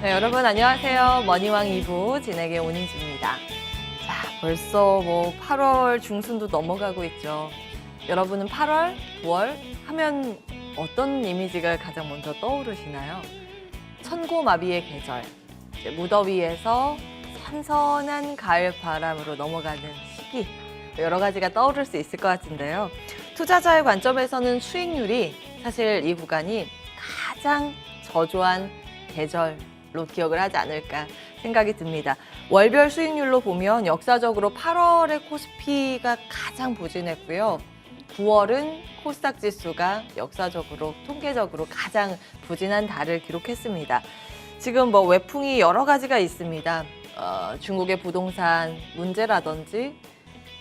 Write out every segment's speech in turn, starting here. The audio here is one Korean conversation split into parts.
네, 여러분 안녕하세요. 머니왕 2부 진행의 오은지입니다. 자, 벌써 8월 중순도 넘어가고 있죠. 여러분은 8월, 9월 하면 어떤 이미지가 가장 먼저 떠오르시나요? 천고마비의 계절, 무더위에서 선선한 가을 바람으로 넘어가는 시기, 여러 가지가 떠오를 수 있을 것 같은데요. 투자자의 관점에서는 수익률이 사실 이 구간이 가장 저조한 계절로 기억을 하지 않을까 생각이 듭니다. 월별 수익률로 보면 역사적으로 8월의 코스피가 가장 부진했고요. 9월은 코스닥 지수가 역사적으로 통계적으로 가장 부진한 달을 기록했습니다. 지금 외풍이 여러 가지가 있습니다. 중국의 부동산 문제라든지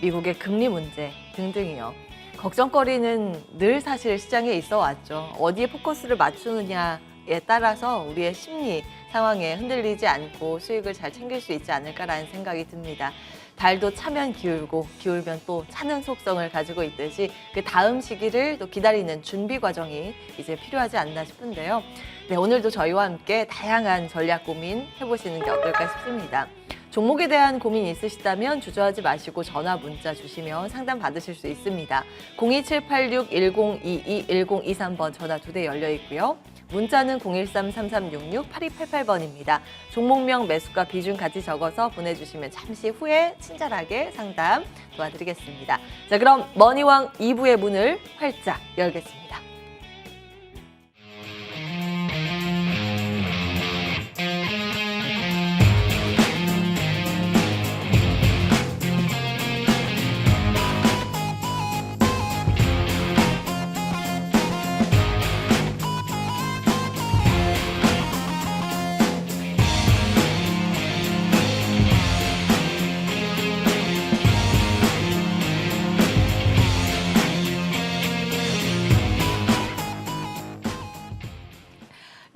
미국의 금리 문제 등등이요. 걱정거리는 늘 사실 시장에 있어 왔죠. 어디에 포커스를 맞추느냐에 따라서 우리의 심리 상황에 흔들리지 않고 수익을 잘 챙길 수 있지 않을까라는 생각이 듭니다. 달도 차면 기울고 기울면 또 차는 속성을 가지고 있듯이 그 다음 시기를 또 기다리는 준비 과정이 이제 필요하지 않나 싶은데요. 네, 오늘도 저희와 함께 다양한 전략 고민 해보시는 게 어떨까 싶습니다. 종목에 대한 고민 있으시다면 주저하지 마시고 전화 문자 주시면 상담 받으실 수 있습니다. 02786-1022-1023번 전화 2대 열려 있고요. 문자는 013-3366-8288번입니다. 종목명, 매수가, 비중 같이 적어서 보내주시면 잠시 후에 친절하게 상담 도와드리겠습니다. 자, 그럼 머니왕 2부의 문을 활짝 열겠습니다.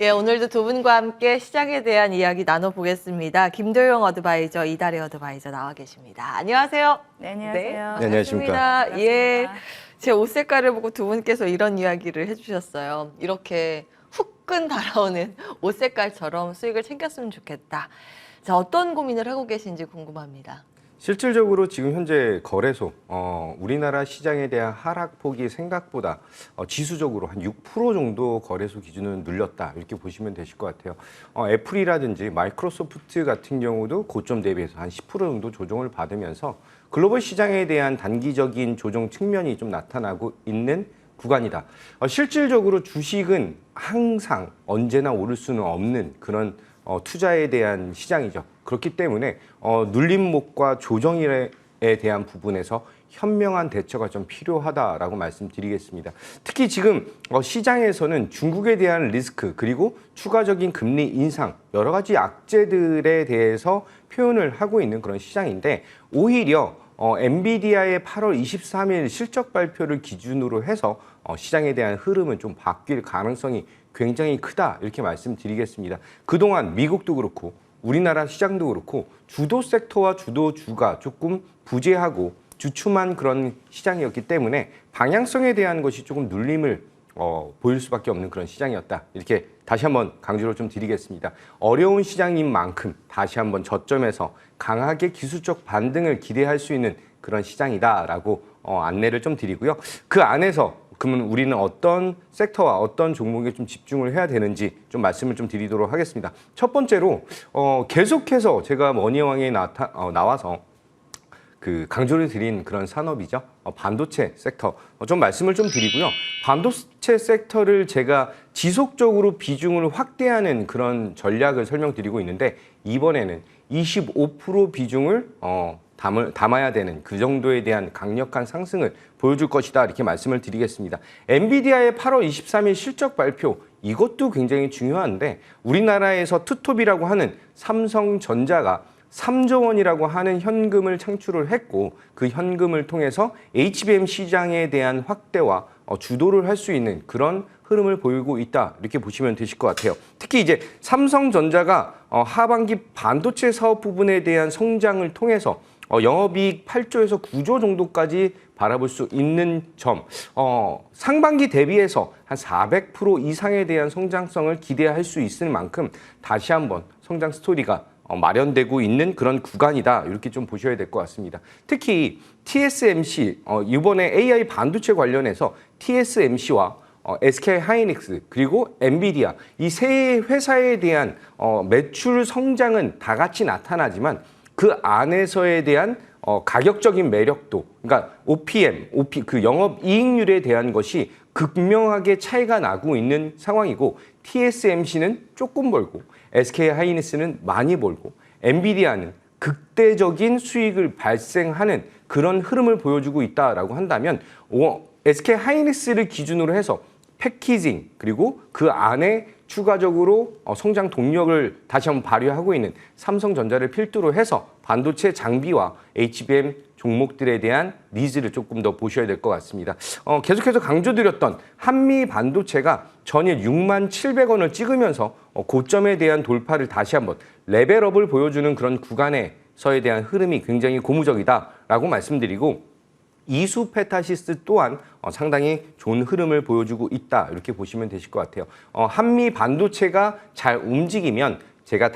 예, 오늘도 두 분과 함께 시장에 대한 이야기 나눠보겠습니다. 김도영 어드바이저, 이다래 어드바이저 나와 계십니다. 안녕하세요. 네, 안녕하세요. 네, 안녕하십니까. 예, 제 옷 색깔을 보고 두 분께서 이런 이야기를 해주셨어요. 이렇게 후끈 달아오는 옷 색깔처럼 수익을 챙겼으면 좋겠다. 자, 어떤 고민을 하고 계신지 궁금합니다. 실질적으로 지금 현재 거래소, 우리나라 시장에 대한 하락폭이 생각보다 지수적으로 한 6% 정도 거래소 기준을 늘렸다 이렇게 보시면 되실 것 같아요. 애플이라든지 마이크로소프트 같은 경우도 고점 대비해서 한 10% 정도 조정을 받으면서 글로벌 시장에 대한 단기적인 조정 측면이 좀 나타나고 있는 구간이다. 실질적으로 주식은 항상 언제나 오를 수는 없는 그런 투자에 대한 시장이죠. 그렇기 때문에 눌림목과 조정에 대한 부분에서 현명한 대처가 좀 필요하다라고 말씀드리겠습니다. 특히 지금 시장에서는 중국에 대한 리스크 그리고 추가적인 금리 인상 여러 가지 악재들에 대해서 표현을 하고 있는 그런 시장인데 오히려 엔비디아의 8월 23일 실적 발표를 기준으로 해서 시장에 대한 흐름은 좀 바뀔 가능성이 굉장히 크다 이렇게 말씀드리겠습니다. 그동안 미국도 그렇고 우리나라 시장도 그렇고 주도 섹터와 주도주가 조금 부재하고 주춤한 그런 시장이었기 때문에 방향성에 대한 것이 조금 눌림을 보일 수밖에 없는 그런 시장이었다. 이렇게 다시 한번 강조를 좀 드리겠습니다. 어려운 시장인 만큼 다시 한번 저점에서 강하게 기술적 반등을 기대할 수 있는 그런 시장이다라고 안내를 좀 드리고요. 그 안에서 그러면 우리는 어떤 섹터와 어떤 종목에 좀 집중을 해야 되는지 좀 말씀을 좀 드리도록 하겠습니다. 첫 번째로 계속해서 제가 머니왕에 나와서 그 강조를 드린 그런 산업이죠. 반도체 섹터 좀 말씀을 좀 드리고요. 반도체 섹터를 제가 지속적으로 비중을 확대하는 그런 전략을 설명드리고 있는데 이번에는 25% 비중을 담아야 되는 그 정도에 대한 강력한 상승을 보여줄 것이다 이렇게 말씀을 드리겠습니다. 엔비디아의 8월 23일 실적 발표 이것도 굉장히 중요한데 우리나라에서 투톱이라고 하는 삼성전자가 3조 원이라고 하는 현금을 창출을 했고 그 현금을 통해서 HBM 시장에 대한 확대와 주도를 할 수 있는 그런 흐름을 보이고 있다 이렇게 보시면 되실 것 같아요. 특히 이제 삼성전자가 하반기 반도체 사업 부분에 대한 성장을 통해서 영업이익 8조에서 9조 정도까지 바라볼 수 있는 점, 상반기 대비해서 한 400% 이상에 대한 성장성을 기대할 수 있을 만큼 다시 한번 성장 스토리가 마련되고 있는 그런 구간이다. 이렇게 좀 보셔야 될 것 같습니다. 특히 TSMC, 이번에 AI 반도체 관련해서 TSMC와 SK 하이닉스 그리고 엔비디아 이 세 회사에 대한 매출 성장은 다 같이 나타나지만 그 안에서에 대한 가격적인 매력도, 그러니까 OPM, 그 영업 이익률에 대한 것이 극명하게 차이가 나고 있는 상황이고 TSMC는 조금 벌고 SK 하이닉스는 많이 벌고 엔비디아는 극대적인 수익을 발생하는 그런 흐름을 보여주고 있다라고 한다면 SK 하이닉스를 기준으로 해서 패키징 그리고 그 안에 추가적으로 성장 동력을 다시 한번 발휘하고 있는 삼성전자를 필두로 해서 반도체 장비와 HBM 종목들에 대한 니즈를 조금 더 보셔야 될 것 같습니다. 계속해서 강조드렸던 한미 반도체가 전일 6만 700원을 찍으면서 고점에 대한 돌파를 다시 한번 레벨업을 보여주는 그런 구간에서에 대한 흐름이 굉장히 고무적이다라고 말씀드리고 이수 페타시스 또한 상당히 좋은 흐름을 보여주고 있다 이렇게 보시면 되실 것 같아요. 한미 반도체가 잘 움직이면 제가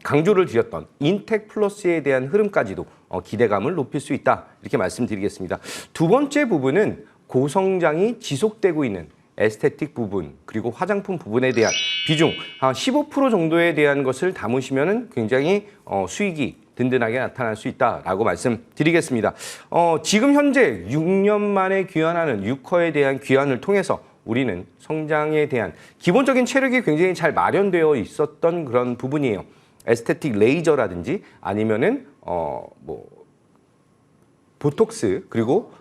강조를 드렸던 인텍 플러스에 대한 흐름까지도 기대감을 높일 수 있다 이렇게 말씀드리겠습니다. 두 번째 부분은 고성장이 지속되고 있는 에스테틱 부분 그리고 화장품 부분에 대한 비중 한 15% 정도에 대한 것을 담으시면 굉장히 수익이 든든하게 나타날 수 있다라고 말씀드리겠습니다. 지금 현재 6년 만에 귀환하는 6커에 대한 귀환을 통해서 우리는 성장에 대한 기본적인 체력이 굉장히 잘 마련되어 있었던 그런 부분이에요. 에스테틱 레이저라든지 아니면은 보톡스 그리고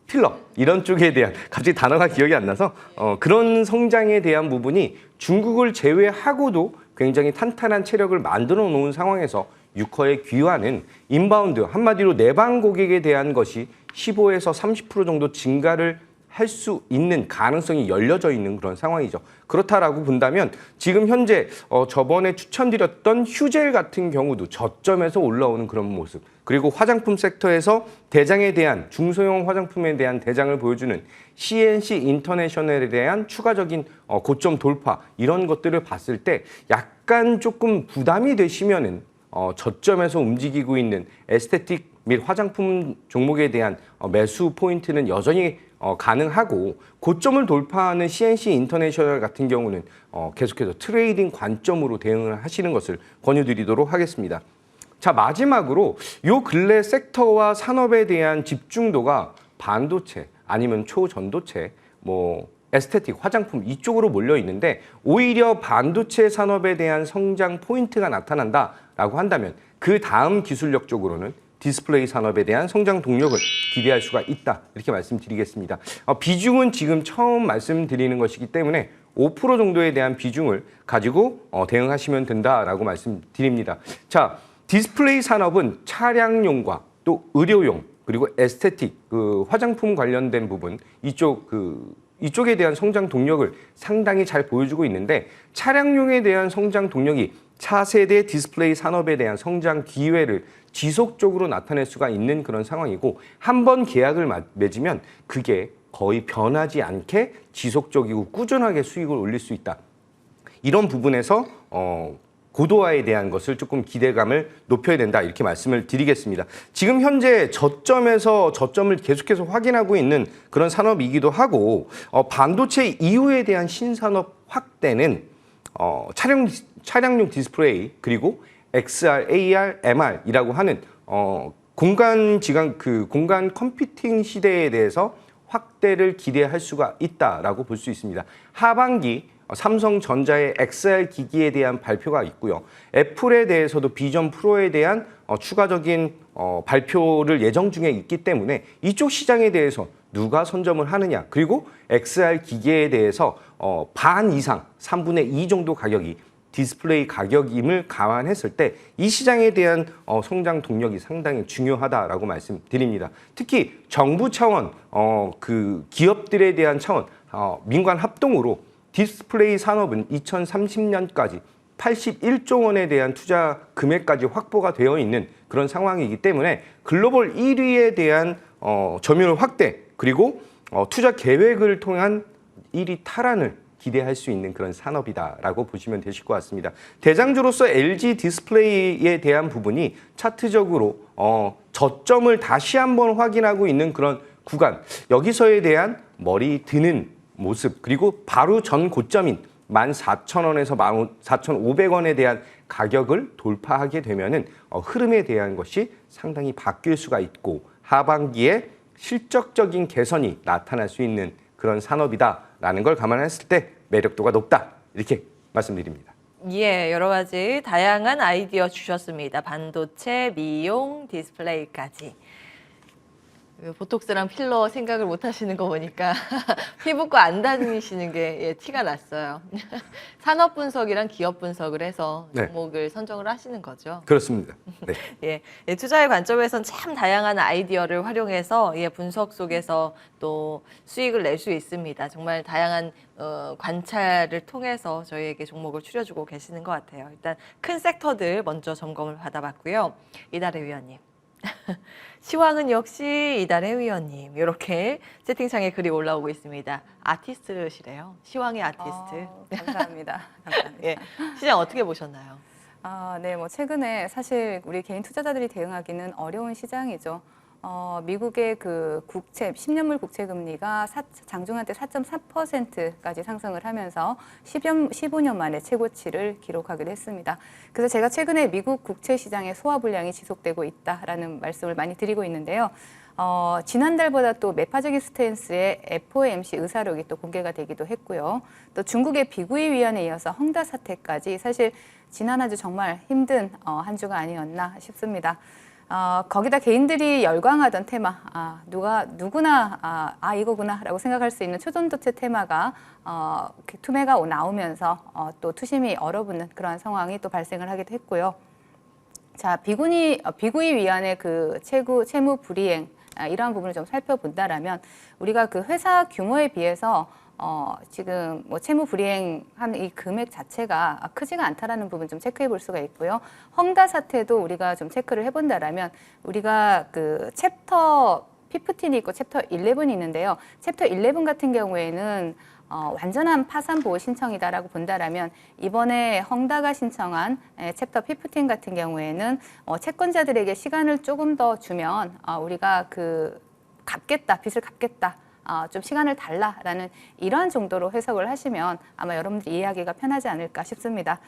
필러 이런 쪽에 대한 갑자기 단어가 기억이 안 나서 그런 성장에 대한 부분이 중국을 제외하고도 굉장히 탄탄한 체력을 만들어 놓은 상황에서 6커의 귀환은 인바운드 한마디로 내방 고객에 대한 것이 15에서 30% 정도 증가를 할 수 있는 가능성이 열려져 있는 그런 상황이죠. 그렇다라고 본다면 지금 현재 저번에 추천드렸던 휴젤 같은 경우도 저점에서 올라오는 그런 모습 그리고 화장품 섹터에서 대장에 대한 중소형 화장품에 대한 대장을 보여주는 CNC 인터내셔널에 대한 추가적인 고점 돌파 이런 것들을 봤을 때 약간 조금 부담이 되시면은 저점에서 움직이고 있는 에스테틱 및 화장품 종목에 대한 매수 포인트는 여전히 가능하고 고점을 돌파하는 CNC 인터내셔널 같은 경우는 계속해서 트레이딩 관점으로 대응을 하시는 것을 권유드리도록 하겠습니다. 자, 마지막으로 요 근래 섹터와 산업에 대한 집중도가 반도체 아니면 초전도체 에스테틱, 화장품 이쪽으로 몰려 있는데 오히려 반도체 산업에 대한 성장 포인트가 나타난다라고 한다면 그 다음 기술력 쪽으로는 디스플레이 산업에 대한 성장 동력을 기대할 수가 있다 이렇게 말씀드리겠습니다. 비중은 지금 처음 말씀드리는 것이기 때문에 5% 정도에 대한 비중을 가지고 대응하시면 된다라고 말씀드립니다. 자, 디스플레이 산업은 차량용과 또 의료용 그리고 에스테틱 화장품 관련된 부분 이쪽에 대한 성장 동력을 상당히 잘 보여주고 있는데 차량용에 대한 성장 동력이 차세대 디스플레이 산업에 대한 성장 기회를 지속적으로 나타낼 수가 있는 그런 상황이고 한 번 계약을 맺으면 그게 거의 변하지 않게 지속적이고 꾸준하게 수익을 올릴 수 있다. 이런 부분에서 고도화에 대한 것을 조금 기대감을 높여야 된다 이렇게 말씀을 드리겠습니다. 지금 현재 저점에서 저점을 계속해서 확인하고 있는 그런 산업이기도 하고 반도체 이후에 대한 신산업 확대는 차량용 디스플레이 그리고 XR, AR, MR이라고 하는 공간 컴퓨팅 시대에 대해서 확대를 기대할 수가 있다라고 볼 수 있습니다. 하반기 삼성전자의 XR 기기에 대한 발표가 있고요. 애플에 대해서도 비전 프로에 대한 추가적인 발표를 예정 중에 있기 때문에 이쪽 시장에 대해서 누가 선점을 하느냐 그리고 XR 기기에 대해서 반 이상 3분의 2 정도 가격이 디스플레이 가격임을 감안했을 때 이 시장에 대한 성장 동력이 상당히 중요하다라고 말씀드립니다. 특히 정부 차원, 기업들에 대한 차원, 민관 합동으로 디스플레이 산업은 2030년까지 81조 원에 대한 투자 금액까지 확보가 되어 있는 그런 상황이기 때문에 글로벌 1위에 대한 점유율 확대 그리고 투자 계획을 통한 1위 탈환을 기대할 수 있는 그런 산업이다라고 보시면 되실 것 같습니다. 대장주로서 LG 디스플레이에 대한 부분이 차트적으로 저점을 다시 한번 확인하고 있는 그런 구간, 여기서에 대한 머리 드는 모습, 그리고 바로 전 고점인 14,000원에서 14,500원에 대한 가격을 돌파하게 되면은 흐름에 대한 것이 상당히 바뀔 수가 있고 하반기에 실적적인 개선이 나타날 수 있는 그런 산업이다라는 걸 감안했을 때 매력도가 높다 이렇게 말씀드립니다. 예, 여러 가지 다양한 아이디어 주셨습니다. 반도체, 미용, 디스플레이까지. 보톡스랑 필러 생각을 못 하시는 거 보니까 피부과 안 다니시는 게 티가 났어요. 산업 분석이랑 기업 분석을 해서 네. 종목을 선정을 하시는 거죠. 그렇습니다. 네. 투자의 관점에서는 참 다양한 아이디어를 활용해서 분석 속에서 또 수익을 낼 수 있습니다. 정말 다양한 관찰을 통해서 저희에게 종목을 추려주고 계시는 것 같아요. 일단 큰 섹터들 먼저 점검을 받아봤고요. 이달의 위원님. 시황은 역시 이달의 위원님. 이렇게 채팅창에 글이 올라오고 있습니다. 아티스트시래요. 시황의 아티스트. 감사합니다. 감사합니다. 예, 시장 어떻게 보셨나요? 네, 뭐 최근에 사실 우리 개인 투자자들이 대응하기는 어려운 시장이죠. 미국의 그 국채, 10년물 국채 금리가 장중한 때 4.4%까지 상승을 하면서 15년 만에 최고치를 기록하기도 했습니다. 그래서 제가 최근에 미국 국채 시장의 소화 불량이 지속되고 있다라는 말씀을 많이 드리고 있는데요. 지난달보다 또 매파적인 스탠스의 FOMC 의사록이 또 공개가 되기도 했고요. 또 중국의 비구이 위안에 이어서 헝다 사태까지 사실 지난 한 주 정말 힘든 한 주가 아니었나 싶습니다. 거기다 개인들이 열광하던 테마, 누구나 이거구나라고 생각할 수 있는 초전도체 테마가 투매가 나오면서 또 투심이 얼어붙는 그러한 상황이 또 발생을 하기도 했고요. 자, 비구이 위안의 그 채무 불이행 이러한 부분을 좀 살펴본다라면 우리가 그 회사 규모에 비해서 지금 뭐 채무 불이행한 이 금액 자체가 크지가 않다라는 부분 좀 체크해 볼 수가 있고요. 헝다 사태도 우리가 좀 체크를 해본다라면 우리가 그 챕터 15이 있고 챕터 11이 있는데요. 챕터 11 같은 경우에는 완전한 파산 보호 신청이다라고 본다라면 이번에 헝다가 신청한 챕터 15 같은 경우에는 채권자들에게 시간을 조금 더 주면 우리가 그 빚을 갚겠다. 좀 시간을 달라라는 이러한 정도로 해석을 하시면 아마 여러분들 이해하기가 편하지 않을까 싶습니다.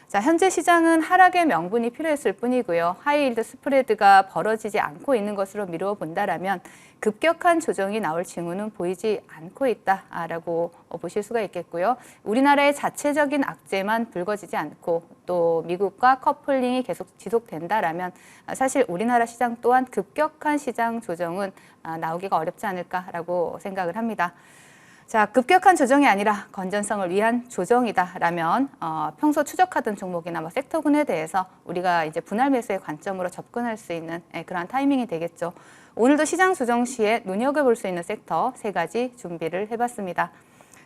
자, 현재 시장은 하락의 명분이 필요했을 뿐이고요. 하이힐드 스프레드가 벌어지지 않고 있는 것으로 미루어 본다라면 급격한 조정이 나올 징후는 보이지 않고 있다라고 보실 수가 있겠고요. 우리나라의 자체적인 악재만 불거지지 않고 또 미국과 커플링이 계속 지속된다라면 사실 우리나라 시장 또한 급격한 시장 조정은 나오기가 어렵지 않을까라고 생각을 합니다. 자, 급격한 조정이 아니라 건전성을 위한 조정이다라면 평소 추적하던 종목이나 뭐 섹터군에 대해서 우리가 이제 분할 매수의 관점으로 접근할 수 있는 그러한 타이밍이 되겠죠. 오늘도 시장 조정 시에 눈여겨볼 수 있는 섹터 3가지 준비를 해봤습니다.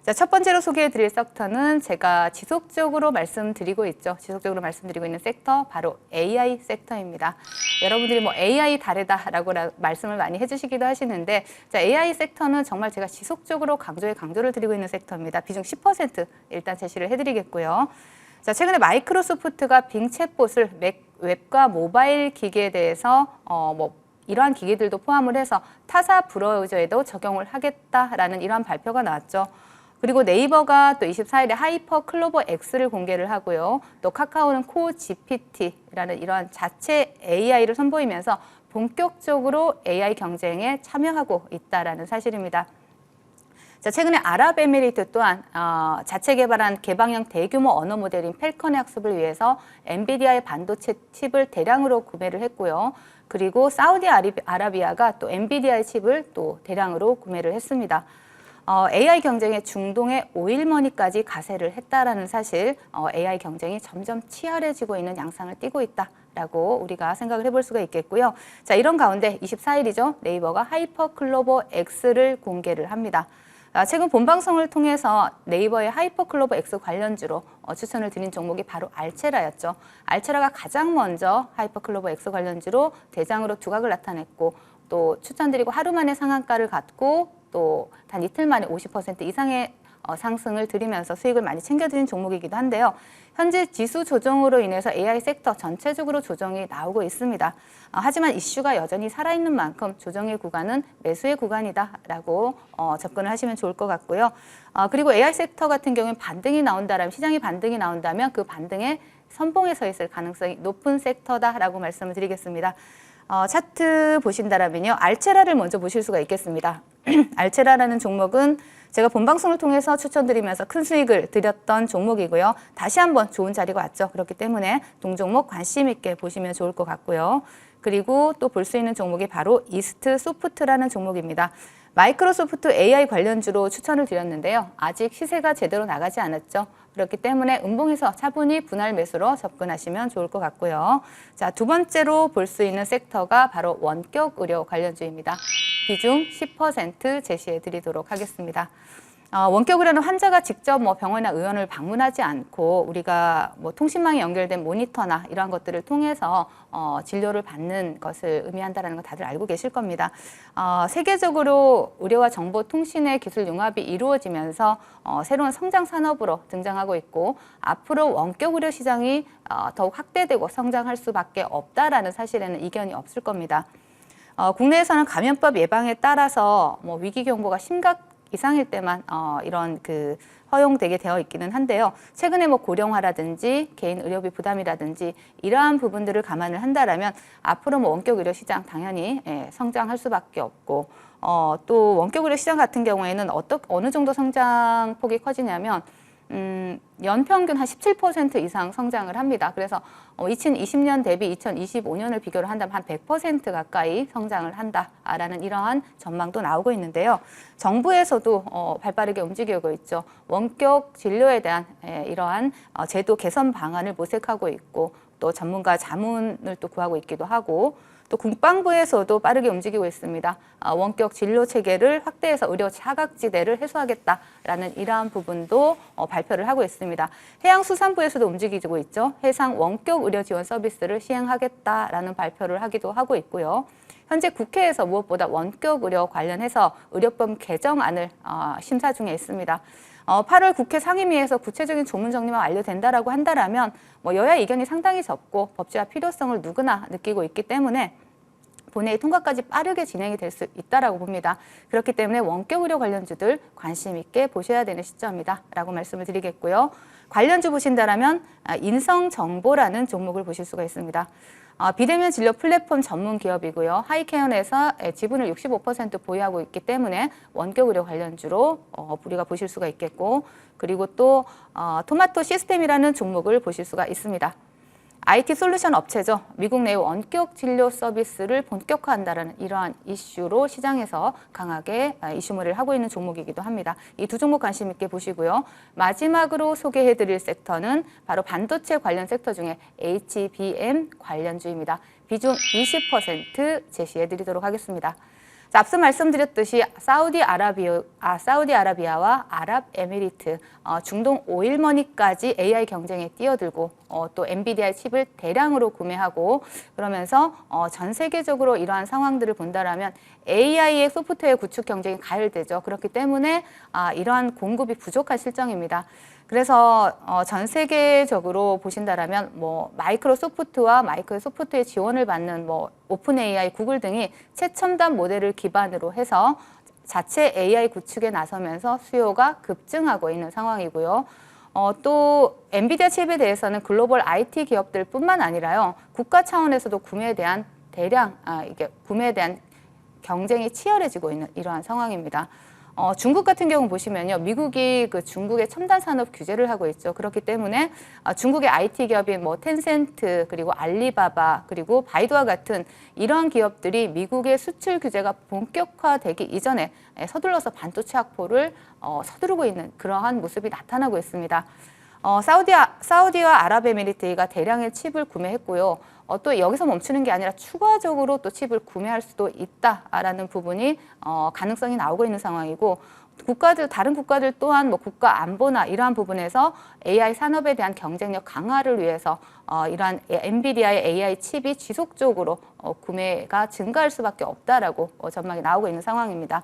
자, 첫 번째로 소개해드릴 섹터는 제가 지속적으로 말씀드리고 있는 섹터 바로 AI 섹터입니다. 여러분들이 뭐 AI 다르다라고 말씀을 많이 해주시기도 하시는데 자, AI 섹터는 정말 제가 지속적으로 강조를 드리고 있는 섹터입니다. 비중 10% 일단 제시를 해드리겠고요. 자, 최근에 마이크로소프트가 빙 챗봇을 맥 웹과 모바일 기기에 대해서 이러한 기기들도 포함을 해서 타사 브라우저에도 적용을 하겠다라는 이러한 발표가 나왔죠. 그리고 네이버가 또 24일에 하이퍼 클로버 X를 공개를 하고요. 또 카카오는 코 GPT라는 이러한 자체 AI를 선보이면서 본격적으로 AI 경쟁에 참여하고 있다라는 사실입니다. 자, 최근에 아랍에미리트 또한 자체 개발한 개방형 대규모 언어 모델인 펠컨의 학습을 위해서 엔비디아의 반도체 칩을 대량으로 구매를 했고요. 그리고 사우디아라비아가 또 엔비디아의 칩을 또 대량으로 구매를 했습니다. AI 경쟁에 중동의 오일머니까지 가세를 했다라는 사실, AI 경쟁이 점점 치열해지고 있는 양상을 띠고 있다라고 우리가 생각을 해볼 수가 있겠고요. 자, 이런 가운데 24일이죠. 네이버가 하이퍼 클로버 X를 공개를 합니다. 최근 본방송을 통해서 네이버의 하이퍼 클로버 X 관련주로 추천을 드린 종목이 바로 알체라였죠. 알체라가 가장 먼저 하이퍼 클로버 X 관련주로 대장으로 두각을 나타냈고 또 추천드리고 하루 만에 상한가를 갖고 또 단 이틀 만에 50% 이상의 상승을 들이면서 수익을 많이 챙겨드린 종목이기도 한데요. 현재 지수 조정으로 인해서 AI 섹터 전체적으로 조정이 나오고 있습니다. 하지만 이슈가 여전히 살아있는 만큼 조정의 구간은 매수의 구간이다라고 접근을 하시면 좋을 것 같고요. 그리고 AI 섹터 같은 경우는 반등이 나온다라면, 시장이 반등이 나온다면 그 반등에 선봉에 서 있을 가능성이 높은 섹터다라고 말씀을 드리겠습니다. 차트 보신다라면요, 알체라를 먼저 보실 수가 있겠습니다. 알체라라는 종목은 제가 본방송을 통해서 추천드리면서 큰 수익을 드렸던 종목이고요. 다시 한번 좋은 자리가 왔죠. 그렇기 때문에 동종목 관심 있게 보시면 좋을 것 같고요. 그리고 또 볼 수 있는 종목이 바로 이스트 소프트라는 종목입니다. 마이크로소프트 AI 관련주로 추천을 드렸는데요. 아직 시세가 제대로 나가지 않았죠. 그렇기 때문에 음봉에서 차분히 분할 매수로 접근하시면 좋을 것 같고요. 자, 두 번째로 볼 수 있는 섹터가 바로 원격 의료 관련주입니다. 비중 10% 제시해 드리도록 하겠습니다. 원격 의료는 환자가 직접 병원이나 의원을 방문하지 않고 우리가 통신망에 연결된 모니터나 이러한 것들을 통해서 진료를 받는 것을 의미한다는 거 다들 알고 계실 겁니다. 세계적으로 의료와 정보통신의 기술 융합이 이루어지면서 새로운 성장 산업으로 등장하고 있고, 앞으로 원격 의료 시장이 더욱 확대되고 성장할 수밖에 없다라는 사실에는 이견이 없을 겁니다. 국내에서는 감염법 예방에 따라서 위기 경보가 심각 이상일 때만 이런 허용되게 되어 있기는 한데요. 최근에 고령화라든지 개인 의료비 부담이라든지 이러한 부분들을 감안을 한다라면 앞으로 원격 의료 시장 당연히 성장할 수밖에 없고, 또 원격 의료 시장 같은 경우에는 어느 정도 성장폭이 커지냐면 연평균 한 17% 이상 성장을 합니다. 그래서 2020년 대비 2025년을 비교를 한다면 한 100% 가까이 성장을 한다라는 이러한 전망도 나오고 있는데요. 정부에서도 발빠르게 움직이고 있죠. 원격 진료에 대한 이러한 제도 개선 방안을 모색하고 있고, 또 전문가 자문을 또 구하고 있기도 하고, 또 국방부에서도 빠르게 움직이고 있습니다. 원격 진료 체계를 확대해서 의료 사각지대를 해소하겠다라는 이러한 부분도 발표를 하고 있습니다. 해양수산부에서도 움직이고 있죠. 해상 원격 의료 지원 서비스를 시행하겠다라는 발표를 하기도 하고 있고요. 현재 국회에서 무엇보다 원격 의료 관련해서 의료법 개정안을 심사 중에 있습니다. 8월 국회 상임위에서 구체적인 조문 정리만 완료된다라고 한다라면 여야 의견이 상당히 적고 법제화 필요성을 누구나 느끼고 있기 때문에 본회의 통과까지 빠르게 진행이 될 수 있다라고 봅니다. 그렇기 때문에 원격 의료 관련주들 관심 있게 보셔야 되는 시점이다라고 말씀을 드리겠고요. 관련주 보신다라면 인성정보라는 종목을 보실 수가 있습니다. 비대면 진료 플랫폼 전문 기업이고요. 하이케어에서 지분을 65% 보유하고 있기 때문에 원격 의료 관련주로 우리가 보실 수가 있겠고, 그리고 또 토마토 시스템이라는 종목을 보실 수가 있습니다. IT 솔루션 업체죠. 미국 내 원격 진료 서비스를 본격화한다는 이러한 이슈로 시장에서 강하게 이슈몰이를 하고 있는 종목이기도 합니다. 이 두 종목 관심 있게 보시고요. 마지막으로 소개해드릴 섹터는 바로 반도체 관련 섹터 중에 HBM 관련주입니다. 비중 20% 제시해드리도록 하겠습니다. 자, 앞서 말씀드렸듯이 사우디아라비아와 아랍에미리트, 중동 오일머니까지 AI 경쟁에 뛰어들고 또 엔비디아의 칩을 대량으로 구매하고, 그러면서 전 세계적으로 이러한 상황들을 본다라면 AI의 소프트웨어 구축 경쟁이 가열되죠. 그렇기 때문에 이러한 공급이 부족한 실정입니다. 그래서 전 세계적으로 보신다라면 마이크로소프트와 마이크로소프트의 지원을 받는 오픈 AI, 구글 등이 최첨단 모델을 기반으로 해서 자체 AI 구축에 나서면서 수요가 급증하고 있는 상황이고요. 또 엔비디아 칩에 대해서는 글로벌 IT 기업들뿐만 아니라요, 국가 차원에서도 구매에 대한 경쟁이 치열해지고 있는 이러한 상황입니다. 중국 같은 경우 보시면요, 미국이 중국의 첨단 산업 규제를 하고 있죠. 그렇기 때문에 중국의 IT 기업인 텐센트, 그리고 알리바바, 그리고 바이두와 같은 이러한 기업들이 미국의 수출 규제가 본격화되기 이전에 서둘러서 반도체 확보를 서두르고 있는 그러한 모습이 나타나고 있습니다. 사우디와 아랍에미리트가 대량의 칩을 구매했고요. 또 여기서 멈추는 게 아니라 추가적으로 또 칩을 구매할 수도 있다라는 부분이 가능성이 나오고 있는 상황이고, 다른 국가들 또한 국가 안보나 이러한 부분에서 AI 산업에 대한 경쟁력 강화를 위해서 이러한 엔비디아의 AI 칩이 지속적으로 구매가 증가할 수밖에 없다라고 전망이 나오고 있는 상황입니다.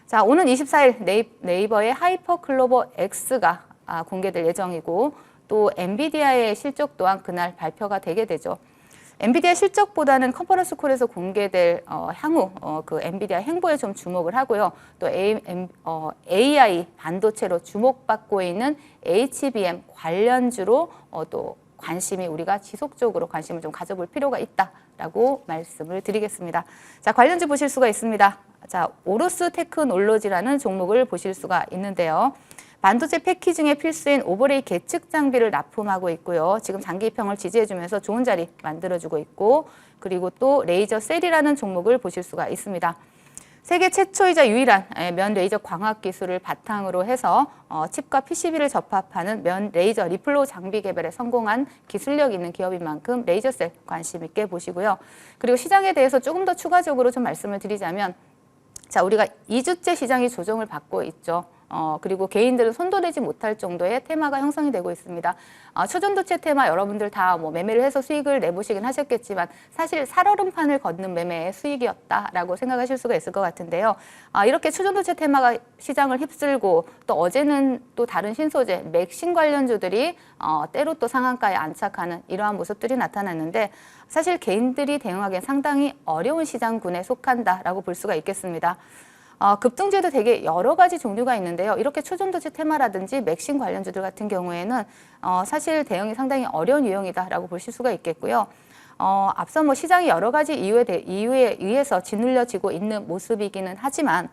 자, 오는 24일 네이버의 하이퍼클로버 X가 공개될 예정이고 또 엔비디아의 실적 또한 그날 발표가 되게 되죠. 엔비디아 실적보다는 컨퍼런스 콜에서 공개될 향후 그 엔비디아 행보에 좀 주목을 하고요. 또 AI 반도체로 주목받고 있는 HBM 관련주로 또 관심이 우리가 지속적으로 관심을 좀 가져볼 필요가 있다라고 말씀을 드리겠습니다. 자, 관련주 보실 수가 있습니다. 자, 오로스 테크놀로지라는 종목을 보실 수가 있는데요. 반도체 패키징에 필수인 오버레이 계측 장비를 납품하고 있고요. 지금 장기 입형을 지지해주면서 좋은 자리 만들어주고 있고, 그리고 또 레이저 셀이라는 종목을 보실 수가 있습니다. 세계 최초이자 유일한 면 레이저 광학 기술을 바탕으로 해서 칩과 PCB를 접합하는 면 레이저 리플로 장비 개발에 성공한 기술력 있는 기업인 만큼 레이저셀 관심 있게 보시고요. 그리고 시장에 대해서 조금 더 추가적으로 좀 말씀을 드리자면, 자, 우리가 2주째 시장이 조정을 받고 있죠. 그리고 개인들은 손도 대지 못할 정도의 테마가 형성이 되고 있습니다. 초전도체 테마 여러분들 다 뭐 매매를 해서 수익을 내보시긴 하셨겠지만 사실 살얼음판을 걷는 매매의 수익이었다라고 생각하실 수가 있을 것 같은데요. 이렇게 초전도체 테마가 시장을 휩쓸고 또 어제는 또 다른 신소재, 맥신 관련주들이 때로 또 상한가에 안착하는 이러한 모습들이 나타났는데 사실 개인들이 대응하기엔 상당히 어려운 시장군에 속한다라고 볼 수가 있겠습니다. 급등주에도 되게 여러 가지 종류가 있는데요. 이렇게 초전도체 테마라든지 맥신 관련주들 같은 경우에는 사실 대응이 상당히 어려운 유형이다라고 보실 수가 있겠고요. 앞서 뭐 시장이 여러 가지 이유에 의해서 짓눌려지고 있는 모습이기는 하지만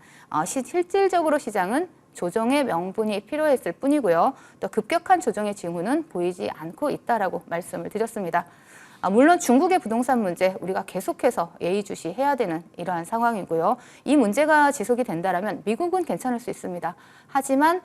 실질적으로 시장은 조정의 명분이 필요했을 뿐이고요. 또 급격한 조정의 징후는 보이지 않고 있다라고 말씀을 드렸습니다. 물론 중국의 부동산 문제 우리가 계속해서 예의주시해야 되는 이러한 상황이고요. 이 문제가 지속이 된다면 미국은 괜찮을 수 있습니다. 하지만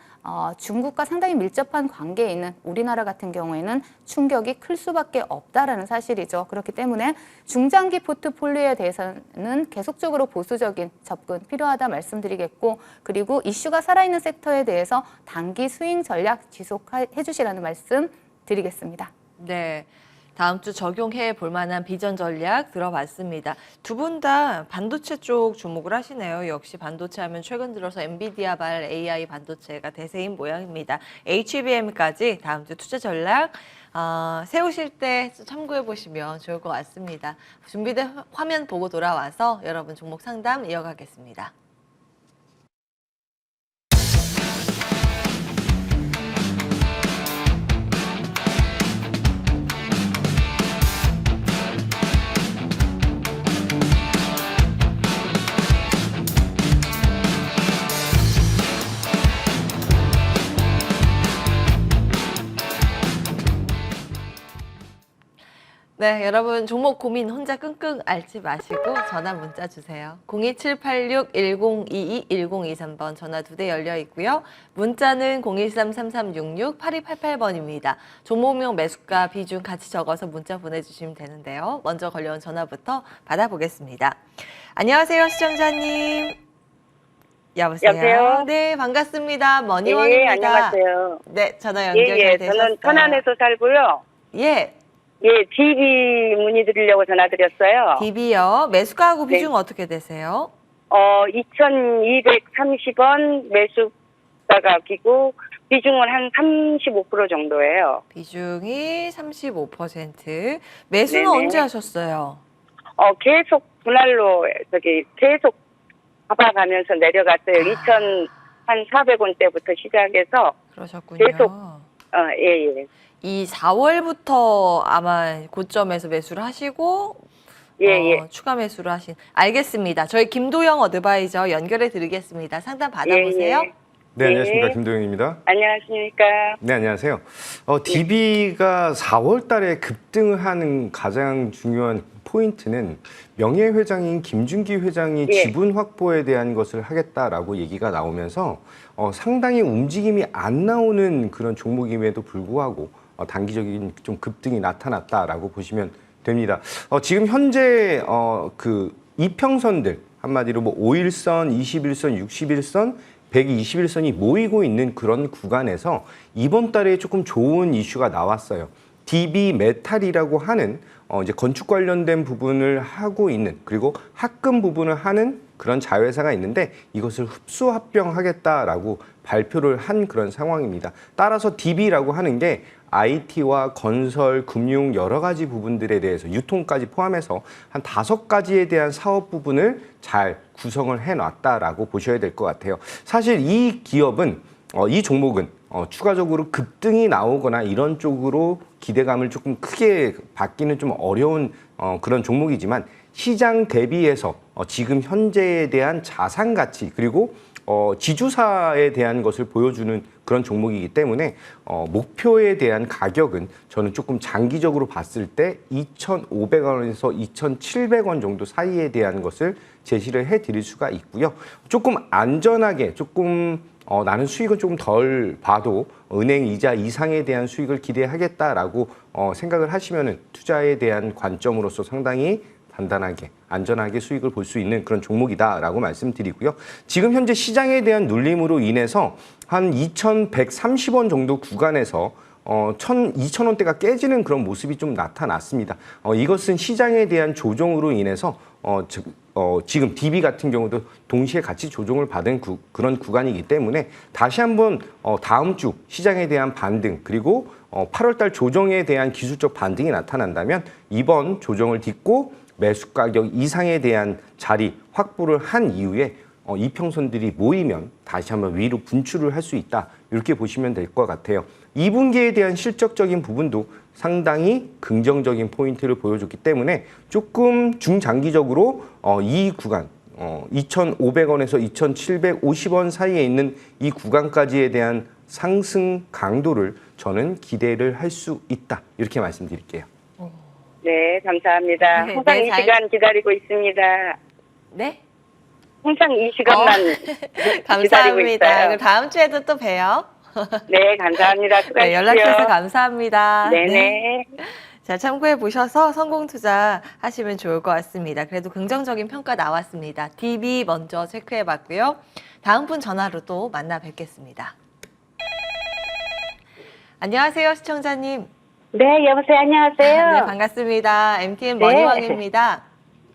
중국과 상당히 밀접한 관계에 있는 우리나라 같은 경우에는 충격이 클 수밖에 없다라는 사실이죠. 그렇기 때문에 중장기 포트폴리오에 대해서는 계속적으로 보수적인 접근 필요하다 말씀드리겠고, 그리고 이슈가 살아있는 섹터에 대해서 단기 스윙 전략 지속해 주시라는 말씀 드리겠습니다. 네. 다음 주 적용해 볼 만한 비전 전략 들어봤습니다. 두 분 다 반도체 쪽 주목을 하시네요. 역시 반도체 하면 최근 들어서 엔비디아발 AI 반도체가 대세인 모양입니다. HBM까지 다음 주 투자 전략 세우실 때 참고해 보시면 좋을 것 같습니다. 준비된 화면 보고 돌아와서 여러분 종목 상담 이어가겠습니다. 네, 여러분 종목 고민 혼자 끙끙 앓지 마시고 전화 문자 주세요. 02786-1022-1023번 전화 2대 열려 있고요. 문자는 013-3366-8288번입니다. 종목명 매수가 비중 같이 적어서 문자 보내주시면 되는데요. 먼저 걸려온 전화부터 받아보겠습니다. 안녕하세요, 시청자님. 여보세요? 여보세요? 네, 반갑습니다. 머니원입니다. 예, 안녕하세요. 네, 전화 연결 잘 되셨어요? 저는 천안에서 살고요. 예. 예, DB 문의 드리려고 전화드렸어요. DB요. 매수가하고 네. 비중 어떻게 되세요? 2,230원 매수가가 끼고 비중은 한 35% 정도예요. 비중이 35%. 매수는 네네. 언제 하셨어요? 계속 분할로 계속 잡아가면서 내려갔어요. 2,400원 때부터 시작해서 그러셨군요. 계속. 예. 이 4월부터 아마 고점에서 매수를 하시고 예. 추가 매수를 하신. 알겠습니다. 저희 김도영 어드바이저 연결해 드리겠습니다. 상담 받아보세요. 예. 네, 안녕하십니까. 네. 김도영입니다. 안녕하십니까. 네, 안녕하세요. DB가 4월 달에 급등하는 가장 중요한 포인트는 명예회장인 김준기 회장이 예. 지분 확보에 대한 것을 하겠다라고 얘기가 나오면서 상당히 움직임이 안 나오는 그런 종목임에도 불구하고 단기적인 좀 급등이 나타났다라고 보시면 됩니다. 지금 현재 그 이평선들 한마디로 뭐 5일선, 21선, 61선, 121선이 모이고 있는 그런 구간에서 이번 달에 조금 좋은 이슈가 나왔어요. DB 메탈이라고 하는 이제 건축 관련된 부분을 하고 있는 그리고 합금 부분을 하는 그런 자회사가 있는데 이것을 흡수합병하겠다라고 발표를 한 그런 상황입니다. 따라서 DB라고 하는 게 IT와 건설, 금융 여러 가지 부분들에 대해서 유통까지 포함해서 한 5가지에 대한 사업 부분을 잘 구성을 해놨다라고 보셔야 될 것 같아요. 사실 이 기업은 이 종목은 추가적으로 급등이 나오거나 이런 쪽으로 기대감을 조금 크게 받기는 좀 어려운 그런 종목이지만 시장 대비해서 지금 현재에 대한 자산 가치 그리고 지주사에 대한 것을 보여주는 그런 종목이기 때문에 목표에 대한 가격은 저는 조금 장기적으로 봤을 때 2,500원에서 2,700원 정도 사이에 대한 것을 제시를 해드릴 수가 있고요. 조금 안전하게 조금 나는 수익은 조금 덜 봐도 은행 이자 이상에 대한 수익을 기대하겠다라고 생각을 하시면은 투자에 대한 관점으로서 상당히 단단하게 안전하게 수익을 볼 수 있는 그런 종목이다라고 말씀드리고요. 지금 현재 시장에 대한 눌림으로 인해서 한 2,130원 정도 구간에서 2,000원대가 깨지는 그런 모습이 좀 나타났습니다. 이것은 시장에 대한 조정으로 인해서 지금 DB 같은 경우도 동시에 같이 조정을 받은 그런 구간이기 때문에 다시 한번 다음 주 시장에 대한 반등 그리고 8월달 조정에 대한 기술적 반등이 나타난다면 이번 조정을 딛고 매수 가격 이상에 대한 자리 확보를 한 이후에 이평선들이 모이면 다시 한번 위로 분출을 할 수 있다. 이렇게 보시면 될 것 같아요. 2분기에 대한 실적적인 부분도 상당히 긍정적인 포인트를 보여줬기 때문에 조금 중장기적으로 이 구간 2,500원에서 2,750원 사이에 있는 이 구간까지에 대한 상승 강도를 저는 기대를 할 수 있다. 이렇게 말씀드릴게요. 네, 감사합니다. 네, 항상 네, 이 잘- 시간 기다리고 있습니다. 네, 항상 이 시간만 기다리고 감사합니다. 있어요. 그럼 다음 주에도 또 봬요. 네, 감사합니다. 네, 수고하십시오. 연락주셔서 감사합니다. 네네. 자, 참고해 보셔서 성공 투자 하시면 좋을 것 같습니다. 그래도 긍정적인 평가 나왔습니다. DB 먼저 체크해 봤고요. 다음 분 전화로 또 만나 뵙겠습니다. 안녕하세요, 시청자님. 네, 여보세요. 안녕하세요. 네, 반갑습니다. MTN 네. 머니왕입니다.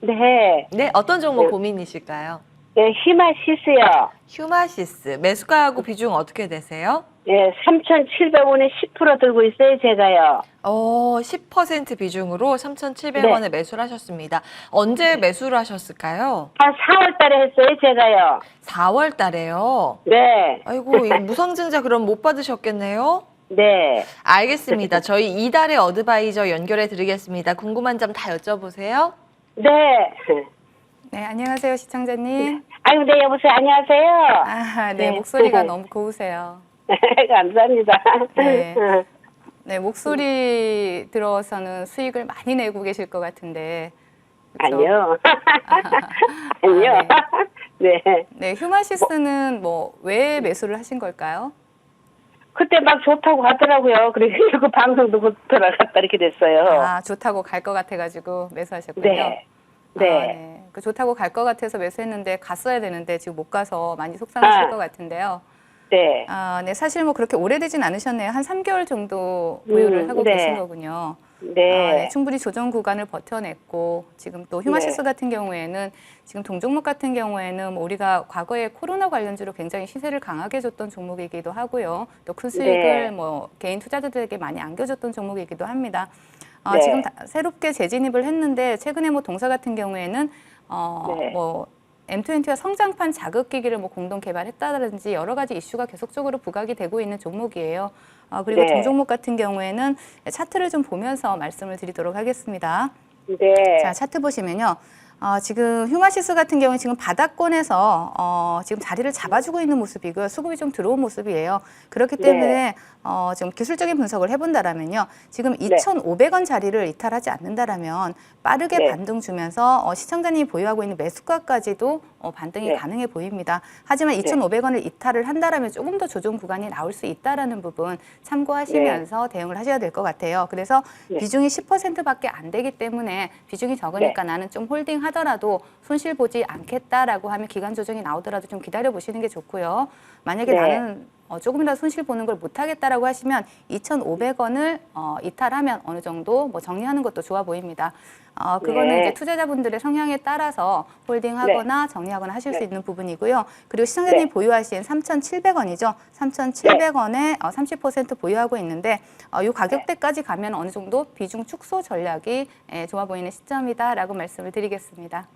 네. 네, 어떤 종목 네. 고민이실까요? 네, 히마시스요. 휴마시스. 매수가하고 비중 어떻게 되세요? 네, 3,700원에 10% 들고 있어요, 제가요. 10% 비중으로 3,700원에 매수를 하셨습니다. 언제 매수를 하셨을까요? 한 4월 달에 했어요, 제가요. 4월 달에요. 네. 아이고, 이거 무상증자 그럼 못 받으셨겠네요? 네. 알겠습니다. 저희 이달의 어드바이저 연결해 드리겠습니다. 궁금한 점 다 여쭤보세요. 네. 네, 안녕하세요, 시청자님. 아유, 네, 여보세요. 안녕하세요. 아, 네, 네. 목소리가 너무 고우세요. 감사합니다. 네. 네, 목소리 들어서는 수익을 많이 내고 계실 것 같은데. 그쵸? 아니요. 아니요. 네. 네, 휴마시스는 뭐 왜 매수를 하신 걸까요? 그때 막 좋다고 하더라고요. 그래서 그 방송도 곧 돌아갔다 이렇게 됐어요. 아, 좋다고 갈 것 같아가지고 매수하셨군요. 네. 아, 네. 네. 그 좋다고 갈 것 같아서 매수했는데 갔어야 되는데 지금 못 가서 많이 속상하실 것 같은데요. 네. 아, 네, 사실 뭐 그렇게 오래되진 않으셨네요. 한 3개월 정도 보유를 하고 네. 계신 거군요. 네. 아, 네, 충분히 조정 구간을 버텨냈고 지금 또 휴마시스 네. 같은 경우에는 지금 동종목 같은 경우에는 뭐 우리가 과거에 코로나 관련주로 굉장히 시세를 강하게 줬던 종목이기도 하고요. 또 큰 수익을 네. 뭐 개인 투자자들에게 많이 안겨줬던 종목이기도 합니다. 네. 지금 새롭게 재진입을 했는데 최근에 뭐 동사 같은 경우에는 네. 뭐 M20와 성장판 자극기기를 뭐 공동 개발했다든지 여러 가지 이슈가 계속적으로 부각이 되고 있는 종목이에요. 그리고 네. 동종목 같은 경우에는 차트를 좀 보면서 말씀을 드리도록 하겠습니다. 네. 자, 차트 보시면요. 지금 휴마시스 같은 경우는 지금 바닥권에서 지금 자리를 잡아주고 있는 모습이고요. 수급이 좀 들어온 모습이에요. 그렇기 때문에 좀 기술적인 분석을 해본다라면요. 지금 2,500원 자리를 이탈하지 않는다라면 빠르게 네. 반등 주면서 시청자님이 보유하고 있는 매수가까지도 반등이 네. 가능해 보입니다. 하지만 2,500원을 이탈을 한다라면 조금 더 조정 구간이 나올 수 있다라는 부분 참고하시면서 대응을 하셔야 될 것 같아요. 그래서 네. 비중이 10%밖에 안 되기 때문에 비중이 적으니까 나는 좀 홀딩하더라도 손실 보지 않겠다라고 하면 기간 조정이 나오더라도 좀 기다려 보시는 게 좋고요. 만약에 네. 나는 조금이라도 손실 보는 걸 못하겠다라고 하시면 2,500원을 이탈하면 어느 정도 뭐 정리하는 것도 좋아 보입니다. 그거는 네. 이제 투자자분들의 성향에 따라서 홀딩하거나 정리하거나 하실 수 네. 있는 부분이고요. 그리고 시청자님이 네. 보유하신 3,700원이죠. 3,700원에 30% 보유하고 있는데 이 가격대까지 가면 어느 정도 비중 축소 전략이 좋아 보이는 시점이다라고 말씀을 드리겠습니다.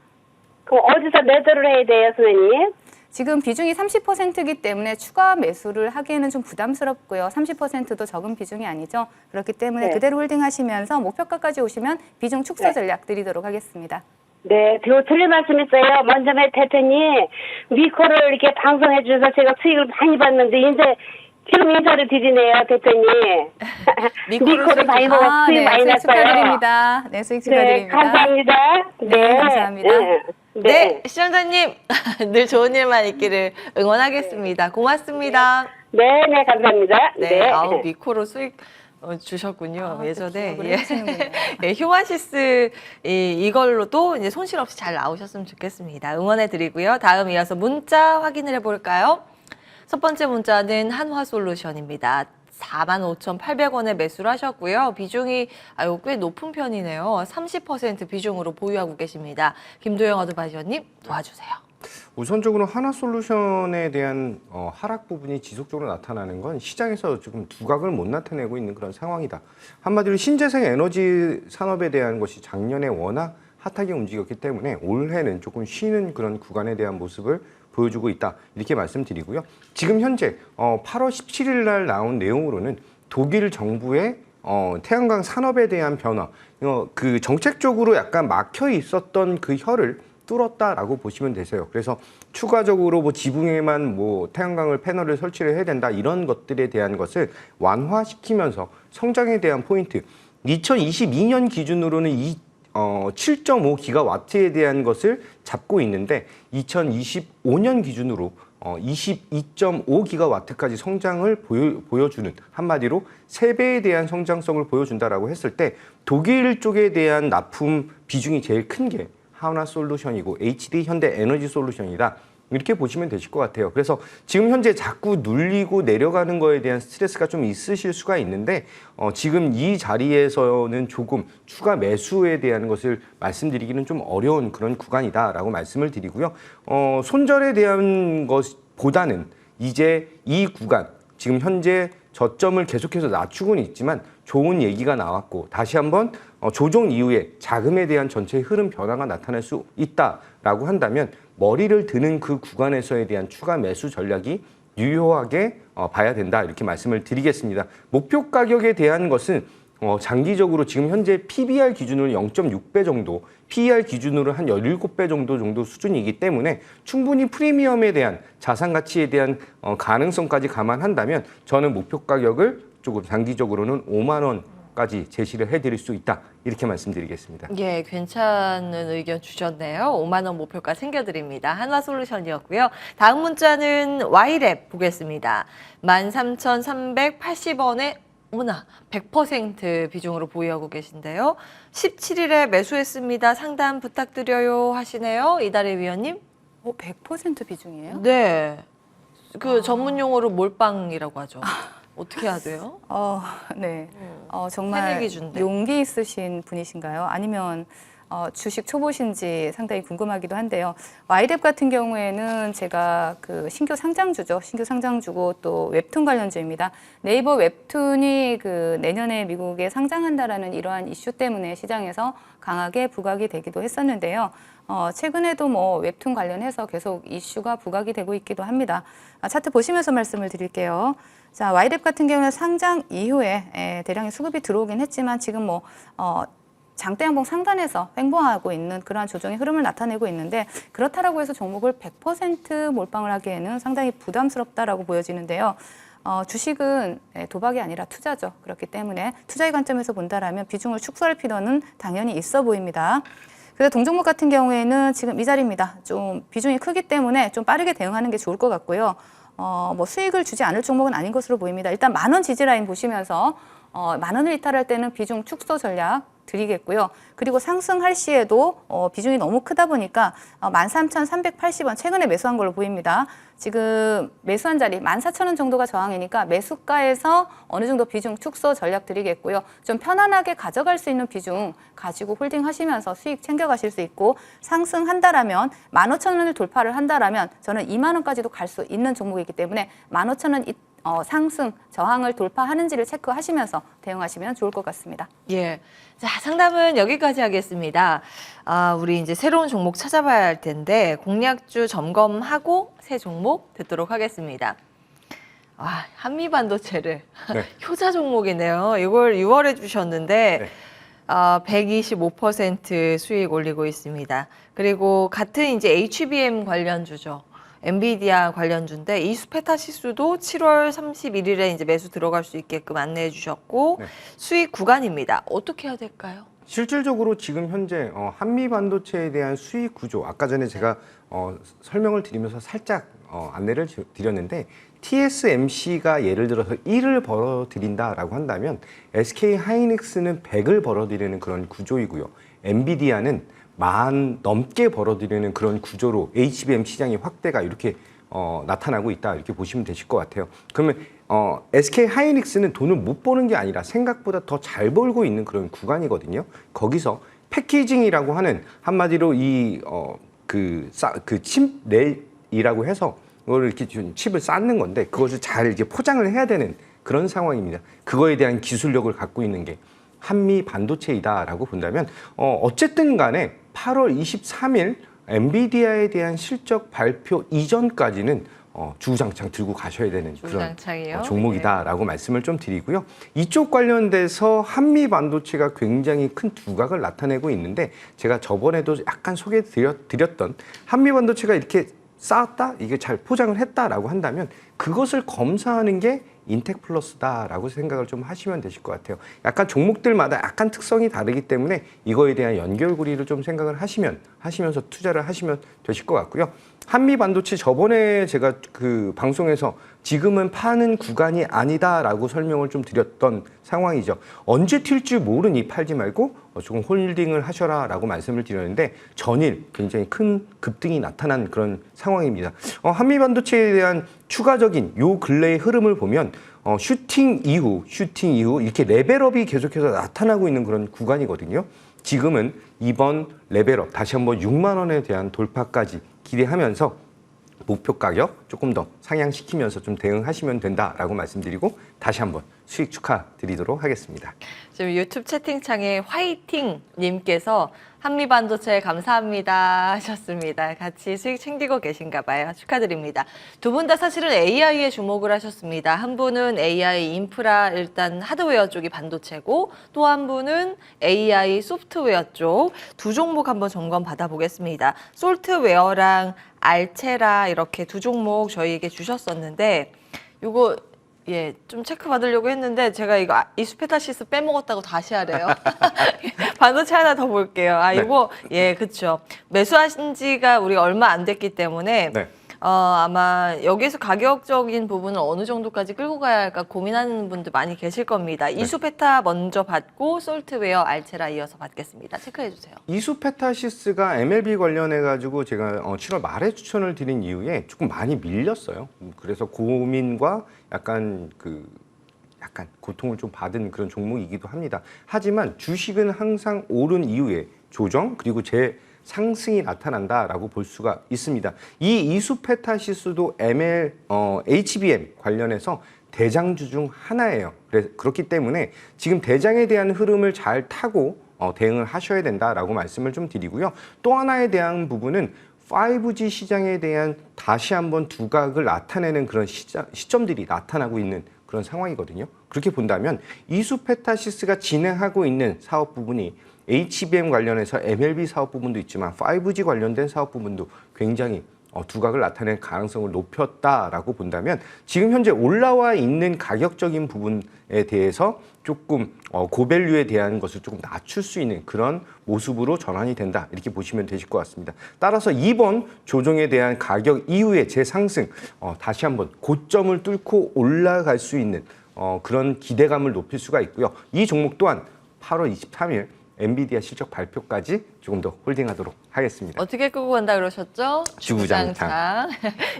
그럼 어디서 매도를 해야 돼요, 선생님? 지금 비중이 30%이기 때문에 추가 매수를 하기에는 좀 부담스럽고요. 30%도 적은 비중이 아니죠. 그렇기 때문에 네. 그대로 홀딩하시면서 목표가까지 오시면 비중 축소 네. 전략 드리도록 하겠습니다. 네, 드릴 말씀 있어요. 먼저 대표님, 미코를 이렇게 방송해 주셔서 제가 수익을 많이 봤는데, 이제 지금 인사를 드리네요, 대표님. 미코를 많이 먹어 수익 많이 수익 났어요. 축하드립니다. 네, 수익 네, 축하드립니다. 감사합니다. 네, 감사합니다. 네. 네, 시청자님 늘 좋은 일만 있기를 응원하겠습니다. 고맙습니다. 네, 네, 감사합니다. 네, 아우 미코로 수익 주셨군요. 예전에 기억을 해주시는군요. 예, 휴마시스 이걸로도 이제 손실 없이 잘 나오셨으면 좋겠습니다. 응원해드리고요. 다음 이어서 문자 확인을 해볼까요? 첫 번째 문자는 한화솔루션입니다. 45,800원에 매수를 하셨고요. 비중이 꽤 높은 편이네요. 30% 비중으로 보유하고 계십니다. 김도영 어드바이저님 도와주세요. 우선적으로 하나솔루션에 대한 하락 부분이 지속적으로 나타나는 건 시장에서 지금 두각을 못 나타내고 있는 그런 상황이다. 한마디로 신재생 에너지 산업에 대한 것이 작년에 워낙 핫하게 움직였기 때문에 올해는 조금 쉬는 그런 구간에 대한 모습을 보여주고 있다. 이렇게 말씀드리고요. 지금 현재 8월 17일 날 나온 내용으로는 독일 정부의 태양광 산업에 대한 변화, 그 정책적으로 약간 막혀 있었던 그 혀를 뚫었다라고 보시면 되세요. 그래서 추가적으로 뭐 지붕에만 뭐 태양광을 패널을 설치를 해야 된다 이런 것들에 대한 것을 완화시키면서 성장에 대한 포인트, 2022년 기준으로는 7.5기가와트에 대한 것을 잡고 있는데 2025년 기준으로 22.5기가와트까지 성장을 보여주는, 한마디로 3배에 대한 성장성을 보여준다라고 했을 때 독일 쪽에 대한 납품 비중이 제일 큰 게 하나솔루션이고 HD 현대에너지솔루션이다. 이렇게 보시면 되실 것 같아요. 그래서 지금 현재 자꾸 눌리고 내려가는 거에 대한 스트레스가 좀 있으실 수가 있는데 지금 이 자리에서는 조금 추가 매수에 대한 것을 말씀드리기는 좀 어려운 그런 구간이다라고 말씀을 드리고요. 손절에 대한 것보다는 이제 이 구간, 지금 현재 저점을 계속해서 낮추고는 있지만 좋은 얘기가 나왔고 다시 한번 조정 이후에 자금에 대한 전체의 흐름 변화가 나타날 수 있다라고 한다면 머리를 드는 그 구간에서에 대한 추가 매수 전략이 유효하게 봐야 된다 이렇게 말씀을 드리겠습니다. 목표 가격에 대한 것은 장기적으로 지금 현재 PBR 기준으로 0.6배 정도, PER 기준으로 한 17배 정도 수준이기 때문에 충분히 프리미엄에 대한 자산 가치에 대한 가능성까지 감안한다면 저는 목표 가격을 조금 장기적으로는 5만 원까지 제시를 해드릴 수 있다 이렇게 말씀드리겠습니다. 예, 괜찮은 의견 주셨네요. 5만 원 목표가 챙겨드립니다. 한화솔루션이었고요. 다음 문자는 Y랩 보겠습니다. 13,380원에 어머나 100% 비중으로 보유하고 계신데요. 17일에 매수했습니다. 상담 부탁드려요 하시네요. 이달의 위원님. 100% 비중이에요? 네. 그 전문 용어로 몰빵이라고 하죠. 어떻게 해야 돼요? 네. 새내 정말 기준대. 용기 있으신 분이신가요? 아니면 주식 초보신지 상당히 궁금하기도 한데요. Y랩 같은 경우에는 제가 그 신규 상장주죠. 신규 상장주고 또 웹툰 관련주입니다. 네이버 웹툰이 그 내년에 미국에 상장한다라는 이러한 이슈 때문에 시장에서 강하게 부각이 되기도 했었는데요. 최근에도 뭐 웹툰 관련해서 계속 이슈가 부각이 되고 있기도 합니다. 차트 보시면서 말씀을 드릴게요. 자, Y랩 같은 경우는 상장 이후에 대량의 수급이 들어오긴 했지만 지금 뭐 장대 양봉 상단에서 횡보하고 있는 그러한 조정의 흐름을 나타내고 있는데 그렇다라고 해서 종목을 100% 몰빵을 하기에는 상당히 부담스럽다라고 보여지는데요. 주식은 도박이 아니라 투자죠. 그렇기 때문에 투자의 관점에서 본다라면 비중을 축소할 필요는 당연히 있어 보입니다. 그래서 동종목 같은 경우에는 지금 이 자리입니다. 좀 비중이 크기 때문에 좀 빠르게 대응하는 게 좋을 것 같고요. 뭐 수익을 주지 않을 종목은 아닌 것으로 보입니다. 일단 10,000원 지지라인 보시면서 10,000원을 이탈할 때는 비중 축소 전략 드리겠고요. 그리고 상승할 시에도 비중이 너무 크다 보니까 13,380원 최근에 매수한 걸로 보입니다. 지금 매수한 자리 14,000원 정도가 저항이니까 매수가에서 어느 정도 비중 축소 전략 드리겠고요. 좀 편안하게 가져갈 수 있는 비중 가지고 홀딩하시면서 수익 챙겨가실 수 있고, 상승한다라면 15,000원을 돌파를 한다라면 저는 2만 원까지도 갈 수 있는 종목이기 때문에 15,000원 상승 저항을 돌파하는지를 체크하시면서 대응하시면 좋을 것 같습니다. 예. 자, 상담은 여기까지 하겠습니다. 우리 이제 새로운 종목 찾아봐야 할 텐데 공략주 점검하고 새 종목 듣도록 하겠습니다. 한미반도체를 네. 효자 종목이네요. 이걸 6월에 주셨는데 네. 125% 수익 올리고 있습니다. 그리고 같은 이제 HBM 관련주죠. 엔비디아 관련주인데 이수페타시스도 7월 31일에 이제 매수 들어갈 수 있게끔 안내해 주셨고 네. 수익 구간입니다. 어떻게 해야 될까요? 실질적으로 지금 현재 한미 반도체에 대한 수익 구조, 아까 전에 제가 설명을 드리면서 살짝 안내를 드렸는데, TSMC가 예를 들어서 1을 벌어들인다라고 한다면 SK 하이닉스는 100을 벌어들이는 그런 구조이고요. 엔비디아는 10,000 넘게 벌어들이는 그런 구조로 HBM 시장의 확대가 이렇게 나타나고 있다, 이렇게 보시면 되실 것 같아요. 그러면 SK 하이닉스는 돈을 못 버는 게 아니라 생각보다 더 잘 벌고 있는 그런 구간이거든요. 거기서 패키징이라고 하는, 한마디로 칩랩이라고 해서 그걸 이렇게 칩을 쌓는 건데, 그것을 잘 이렇게 포장을 해야 되는 그런 상황입니다. 그거에 대한 기술력을 갖고 있는 게 한미 반도체이다라고 본다면, 어쨌든 간에 8월 23일 엔비디아에 대한 실적 발표 이전까지는 주구장창 들고 가셔야 되는 그런 종목이다라고 말씀을 좀 드리고요. 이쪽 관련돼서 한미 반도체가 굉장히 큰 두각을 나타내고 있는데, 제가 저번에도 약간 소개드렸던 한미 반도체가 이렇게 쌓았다, 이게 잘 포장을 했다라고 한다면 그것을 검사하는 게 인텍플러스다라고 생각을 좀 하시면 되실 것 같아요. 약간 종목들마다 약간 특성이 다르기 때문에 이거에 대한 연결고리를 좀 생각을 하시면서 투자를 하시면 되실 것 같고요. 한미 반도체 저번에 제가 그 방송에서 지금은 파는 구간이 아니다라고 설명을 좀 드렸던 상황이죠. 언제 튈지 모르니 팔지 말고 조금 홀딩을 하셔라라고 말씀을 드렸는데, 전일 굉장히 큰 급등이 나타난 그런 상황입니다. 한미 반도체에 대한 추가적인 요 근래의 흐름을 보면 슈팅 이후 이렇게 레벨업이 계속해서 나타나고 있는 그런 구간이거든요. 지금은 이번 레벨업 다시 한번 6만 원에 대한 돌파까지 기대하면서 목표 가격 조금 더 상향시키면서 좀 대응하시면 된다라고 말씀드리고, 다시 한번 수익 축하드리도록 하겠습니다. 지금 유튜브 채팅창에 화이팅 님께서 한미반도체 감사합니다 하셨습니다. 같이 수익 챙기고 계신가 봐요. 축하드립니다. 두 분 다 사실은 AI에 주목을 하셨습니다. 한 분은 AI 인프라, 일단 하드웨어 쪽이 반도체고, 또 한 분은 AI 소프트웨어 쪽, 두 종목 한번 점검 받아보겠습니다. 솔트웨어랑 알체라 이렇게 두 종목 저희에게 주셨었는데, 요거 좀 체크 받으려고 했는데 제가 이거 이수페타시스 빼먹었다고 다시 하래요. 반도체 하나 더 볼게요. 이거 그쵸. 매수하신 지가 우리가 얼마 안 됐기 때문에 네. 아마 여기서 가격적인 부분을 어느 정도까지 끌고 가야 할까 고민하는 분들 많이 계실 겁니다. 이수페타 먼저 받고 솔트웨어, 알체라 이어서 받겠습니다. 체크해 주세요. 이수페타시스가 MLB 관련해가지고 제가 7월 말에 추천을 드린 이후에 조금 많이 밀렸어요. 그래서 고민과 약간 고통을 좀 받은 그런 종목이기도 합니다. 하지만 주식은 항상 오른 이후에 조정, 그리고 상승이 나타난다라고 볼 수가 있습니다. 이 이수페타시스도 HBM 관련해서 대장주 중 하나예요. 그렇기 때문에 지금 대장에 대한 흐름을 잘 타고 대응을 하셔야 된다라고 말씀을 좀 드리고요. 또 하나에 대한 부분은 5G 시장에 대한 다시 한번 두각을 나타내는 그런 시점들이 나타나고 있는 그런 상황이거든요. 그렇게 본다면 이수페타시스가 진행하고 있는 사업 부분이 HBM 관련해서 MLB 사업 부분도 있지만 5G 관련된 사업 부분도 굉장히 두각을 나타낼 가능성을 높였다라고 본다면, 지금 현재 올라와 있는 가격적인 부분에 대해서 조금 고밸류에 대한 것을 조금 낮출 수 있는 그런 모습으로 전환이 된다, 이렇게 보시면 되실 것 같습니다. 따라서 이번 조정에 대한 가격 이후의 재상승, 다시 한번 고점을 뚫고 올라갈 수 있는 그런 기대감을 높일 수가 있고요. 이 종목 또한 8월 23일 엔비디아 실적 발표까지 조금 더 홀딩하도록 하겠습니다. 어떻게 끌고 간다 그러셨죠? 주구장창.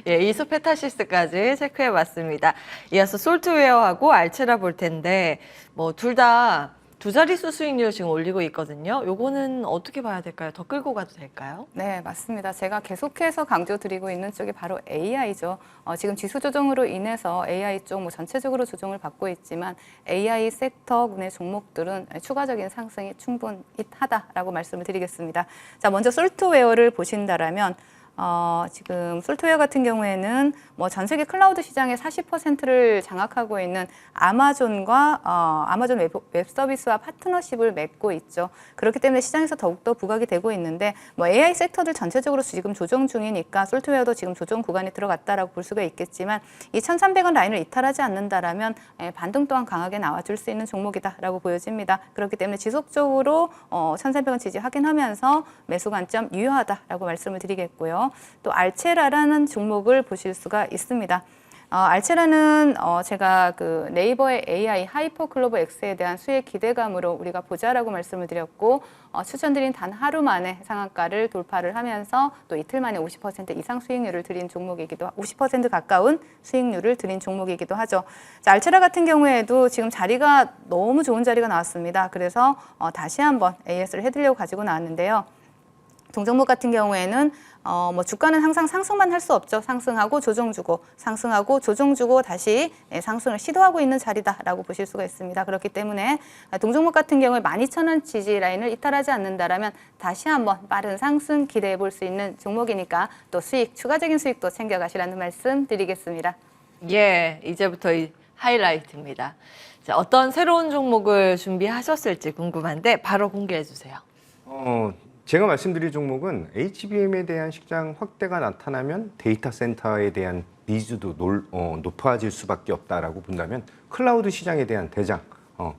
예, 이소페타시스까지 체크해봤습니다. 이어서 솔트웨어하고 알체라 볼 텐데 뭐 둘 다 두 자릿수 수익률 지금 올리고 있거든요. 요거는 어떻게 봐야 될까요? 더 끌고 가도 될까요? 네, 맞습니다. 제가 계속해서 강조드리고 있는 쪽이 바로 AI죠. 지금 지수 조정으로 인해서 AI 쪽 뭐 전체적으로 조정을 받고 있지만 AI 섹터군의 종목들은 추가적인 상승이 충분하다라고 말씀을 드리겠습니다. 자, 먼저 솔트웨어를 보신다라면 지금 솔트웨어 같은 경우에는 뭐 전 세계 클라우드 시장의 40%를 장악하고 있는 아마존과 아마존 웹 서비스와 파트너십을 맺고 있죠. 그렇기 때문에 시장에서 더욱더 부각이 되고 있는데 뭐 AI 섹터들 전체적으로 지금 조정 중이니까 솔트웨어도 지금 조정 구간에 들어갔다라고 볼 수가 있겠지만 이 1,300원 라인을 이탈하지 않는다라면 반등 또한 강하게 나와줄 수 있는 종목이다라고 보여집니다. 그렇기 때문에 지속적으로 1,300원 지지 확인하면서 매수 관점 유효하다라고 말씀을 드리겠고요. 또 알체라라는 종목을 보실 수가 있습니다. 알체라는 제가 그 네이버의 AI 하이퍼 클로버 X에 대한 수혜 기대감으로 우리가 보자라고 말씀을 드렸고 추천드린 단 하루 만에 상한가를 돌파를 하면서 또 이틀 만에 50% 이상 수익률을 드린 종목이기도 50% 가까운 수익률을 드린 종목이기도 하죠. 자, 알체라 같은 경우에도 지금 자리가 너무 좋은 자리가 나왔습니다. 그래서 다시 한번 AS를 해드리려고 가지고 나왔는데요. 동종목 같은 경우에는 뭐 주가는 항상 상승만 할 수 없죠. 상승하고 조정 주고 상승하고 조정 주고 다시 상승을 시도하고 있는 자리다라고 보실 수가 있습니다. 그렇기 때문에 동종목 같은 경우에 12,000원 지지 라인을 이탈하지 않는다라면 다시 한번 빠른 상승 기대해 볼 수 있는 종목이니까 또 수익 추가적인 수익도 챙겨가시라는 말씀 드리겠습니다. 예, 이제부터 이 하이라이트입니다. 자, 어떤 새로운 종목을 준비하셨을지 궁금한데 바로 공개해 주세요. 제가 말씀드릴 종목은 HBM에 대한 시장 확대가 나타나면 데이터 센터에 대한 니즈도 높아질 수밖에 없다라고 본다면 클라우드 시장에 대한 대장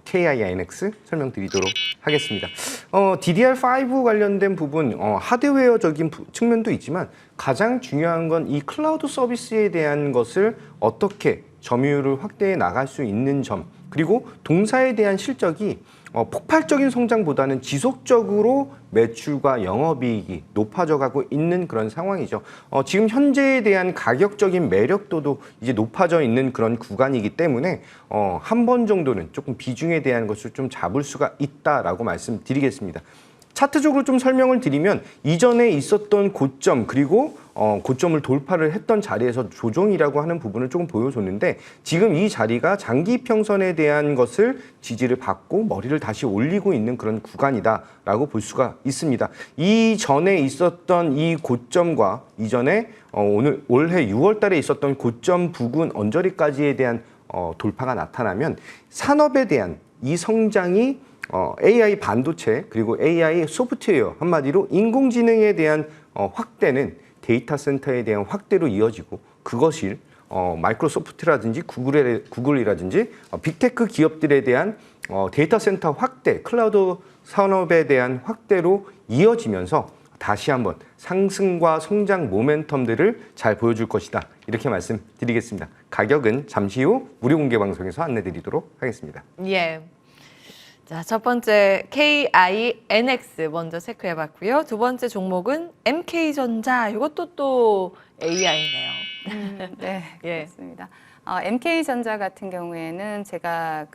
KINX 설명드리도록 하겠습니다. DDR5 관련된 부분 하드웨어적인 측면도 있지만 가장 중요한 건 이 클라우드 서비스에 대한 것을 어떻게 점유율을 확대해 나갈 수 있는 점 그리고 동사에 대한 실적이 폭발적인 성장보다는 지속적으로 매출과 영업이익이 높아져 가고 있는 그런 상황이죠. 지금 현재에 대한 가격적인 매력도도 이제 높아져 있는 그런 구간이기 때문에 한 번 정도는 조금 비중에 대한 것을 좀 잡을 수가 있다라고 말씀드리겠습니다. 차트적으로 좀 설명을 드리면 이전에 있었던 고점 그리고 고점을 돌파를 했던 자리에서 조정이라고 하는 부분을 조금 보여줬는데 지금 이 자리가 장기 평선에 대한 것을 지지를 받고 머리를 다시 올리고 있는 그런 구간이다라고 볼 수가 있습니다. 이전에 있었던 이 고점과 이전에 올해 6월 달에 있었던 고점 부근 언저리까지에 대한 돌파가 나타나면 산업에 대한 이 성장이 AI 반도체 그리고 AI 소프트웨어 한마디로 인공지능에 대한 확대는 데이터 센터에 대한 확대로 이어지고 그것이 마이크로소프트라든지 구글이라든지 빅테크 기업들에 대한 데이터 센터 확대, 클라우드 산업에 대한 확대로 이어지면서 다시 한번 상승과 성장 모멘텀들을 잘 보여줄 것이다. 이렇게 말씀드리겠습니다. 가격은 잠시 후 무료 공개 방송에서 안내드리도록 하겠습니다. 예. 자, 첫 번째 KINX 먼저 체크해봤고요. 두 번째 종목은 MK전자. 이것도 또 AI네요. 네, 예. 그렇습니다. MK전자 같은 경우에는 제가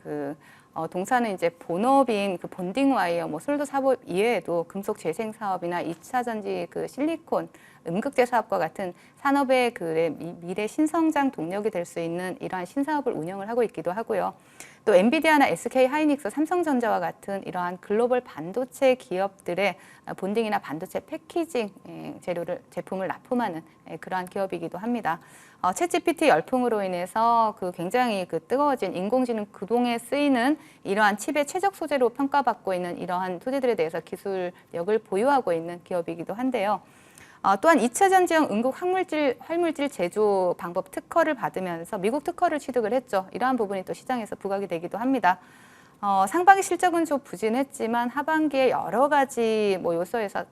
동사는 이제 본업인 그 본딩 와이어, 뭐 솔드 사업 이외에도 금속 재생 사업이나 2차 전지 그 실리콘, 음극재 사업과 같은 산업의 그 미래 신성장 동력이 될 수 있는 이러한 신사업을 운영을 하고 있기도 하고요. 또 엔비디아나 SK 하이닉스, 삼성전자와 같은 이러한 글로벌 반도체 기업들의 본딩이나 반도체 패키징 제품을 납품하는 그러한 기업이기도 합니다. 챗GPT 열풍으로 인해서 그 굉장히 그 뜨거워진 인공지능 구동에 쓰이는 이러한 칩의 최적 소재로 평가받고 있는 이러한 소재들에 대해서 기술력을 보유하고 있는 기업이기도 한데요. 또한 2차 전지형 응급 활물질 제조 방법 특허를 받으면서 미국 특허를 취득을 했죠. 이러한 부분이 또 시장에서 부각이 되기도 합니다. 상반기 실적은 좀 부진했지만 하반기에 여러 가지 요소에서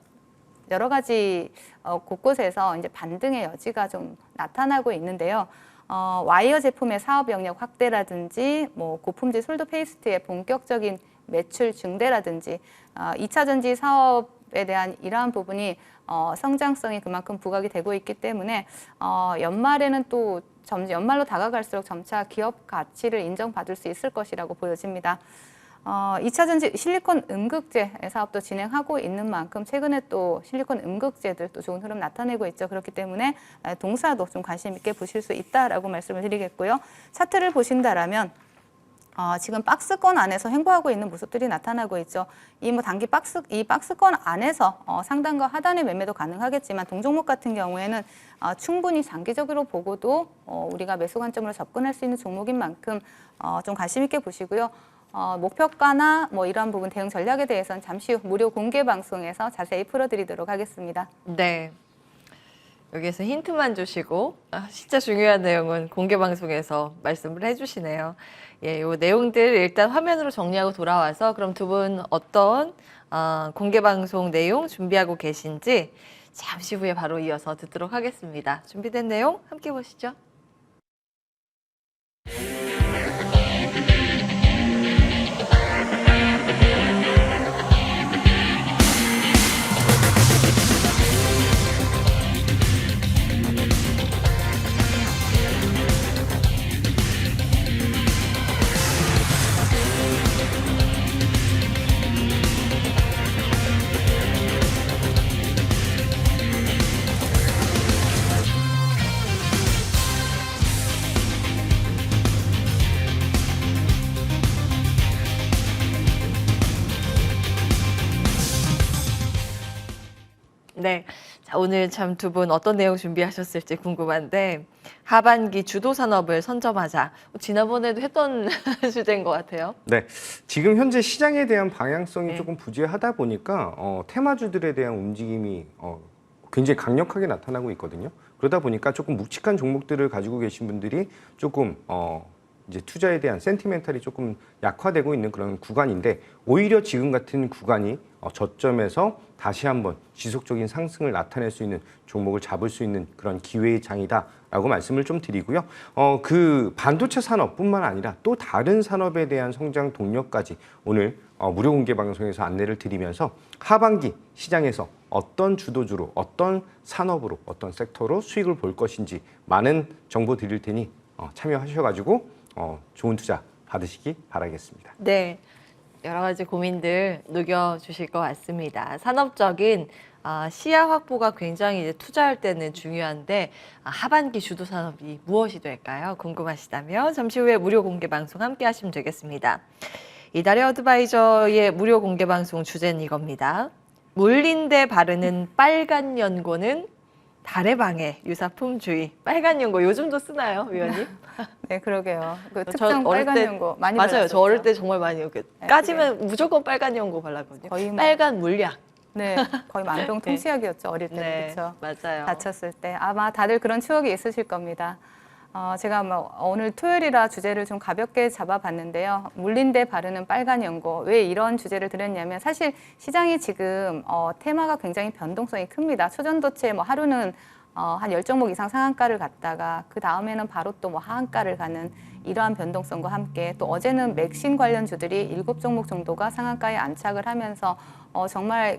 곳곳에서 이제 반등의 여지가 좀 나타나고 있는데요. 와이어 제품의 사업 영역 확대라든지 뭐 고품질 솔드 페이스트의 본격적인 매출 증대라든지 2차 전지 사업에 대한 이러한 부분이 성장성이 그만큼 부각이 되고 있기 때문에 연말에는 또 연말로 다가갈수록 점차 기업 가치를 인정받을 수 있을 것이라고 보여집니다. 2차 전지 실리콘 음극재 사업도 진행하고 있는 만큼 최근에 또 실리콘 음극재들 또 좋은 흐름 나타내고 있죠. 그렇기 때문에 동사도 좀 관심 있게 보실 수 있다라고 말씀을 드리겠고요. 차트를 보신다라면 지금 박스권 안에서 횡보하고 있는 모습들이 나타나고 있죠. 이 박스권 안에서 상단과 하단의 매매도 가능하겠지만 동종목 같은 경우에는 충분히 장기적으로 보고도 우리가 매수 관점으로 접근할 수 있는 종목인 만큼 좀 관심 있게 보시고요. 목표가나 뭐 이러한 부분 대응 전략에 대해서는 잠시 후 무료 공개 방송에서 자세히 풀어드리도록 하겠습니다. 네. 여기서 힌트만 주시고 진짜 중요한 내용은 공개 방송에서 말씀을 해주시네요. 예, 요 내용들 일단 화면으로 정리하고 돌아와서 그럼 두 분 어떤 공개 방송 내용 준비하고 계신지 잠시 후에 바로 이어서 듣도록 하겠습니다. 준비된 내용 함께 보시죠. 네. 자, 오늘 참 두 분 어떤 내용 준비하셨을지 궁금한데 하반기 주도 산업을 선점하자. 지난번에도 했던 주제인 것 같아요. 네, 지금 현재 시장에 대한 방향성이 네. 조금 부재하다 보니까 테마주들에 대한 움직임이 굉장히 강력하게 나타나고 있거든요. 그러다 보니까 조금 묵직한 종목들을 가지고 계신 분들이 조금 이제 투자에 대한 센티멘탈이 조금 약화되고 있는 그런 구간인데 오히려 지금 같은 구간이 저점에서 다시 한번 지속적인 상승을 나타낼 수 있는 종목을 잡을 수 있는 그런 기회의 장이다라고 말씀을 좀 드리고요. 그 반도체 산업뿐만 아니라 또 다른 산업에 대한 성장 동력까지 오늘 무료 공개 방송에서 안내를 드리면서 하반기 시장에서 어떤 주도주로, 어떤 산업으로, 어떤 섹터로 수익을 볼 것인지 많은 정보 드릴 테니 참여하셔가지고 좋은 투자 받으시기 바라겠습니다. 네. 여러 가지 고민들 녹여주실 것 같습니다. 산업적인 시야 확보가 굉장히 이제 투자할 때는 중요한데 하반기 주도 산업이 무엇이 될까요? 궁금하시다면 잠시 후에 무료 공개 방송 함께 하시면 되겠습니다. 이달의 어드바이저의 무료 공개 방송 주제는 이겁니다. 물린데 바르는 빨간 연고는 달의 방해 유사품주의. 빨간 연고 요즘도 쓰나요, 위원님? 네, 그러게요. 그 저 특정 어릴 빨간 때- 연고 많이 맞아요. 발랐었죠. 저 어릴 때 정말 많이 이렇게 네, 까지면 무조건 빨간 연고 발랐거든요. 거의 뭐- 빨간 물약. 네, 거의 만병 통치약이었죠 어릴 때. 네, 그렇죠. 맞아요. 다쳤을 때 아마 다들 그런 추억이 있으실 겁니다. 제가 오늘 토요일이라 주제를 좀 가볍게 잡아봤는데요. 물린데 바르는 빨간 연고. 왜 이런 주제를 드렸냐면 사실 시장이 지금 테마가 굉장히 변동성이 큽니다. 초전도체 하루는 한 10종목 이상 상한가를 갔다가 그 다음에는 바로 또 하한가를 가는 이러한 변동성과 함께 또 어제는 맥신 관련주들이 7종목 정도가 상한가에 안착을 하면서 정말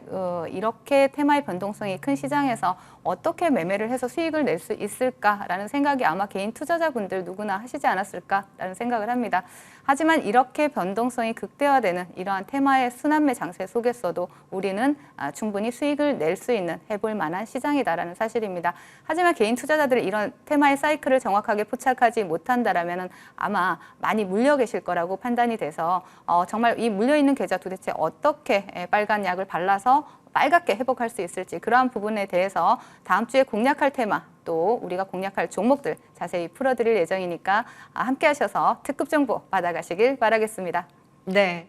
이렇게 테마의 변동성이 큰 시장에서 어떻게 매매를 해서 수익을 낼 수 있을까라는 생각이 아마 개인 투자자분들 누구나 하시지 않았을까라는 생각을 합니다. 하지만 이렇게 변동성이 극대화되는 이러한 테마의 순환매 장세 속에서도 우리는 충분히 수익을 낼 수 있는 해볼 만한 시장이다라는 사실입니다. 하지만 개인 투자자들이 이런 테마의 사이클을 정확하게 포착하지 못한다라면 아마 많이 물려 계실 거라고 판단이 돼서 정말 이 물려있는 계좌 도대체 어떻게 빨간 약을 발라서 빨갛게 회복할 수 있을지 그러한 부분에 대해서 다음 주에 공략할 테마 또 우리가 공략할 종목들 자세히 풀어드릴 예정이니까 함께 하셔서 특급 정보 받아가시길 바라겠습니다. 네.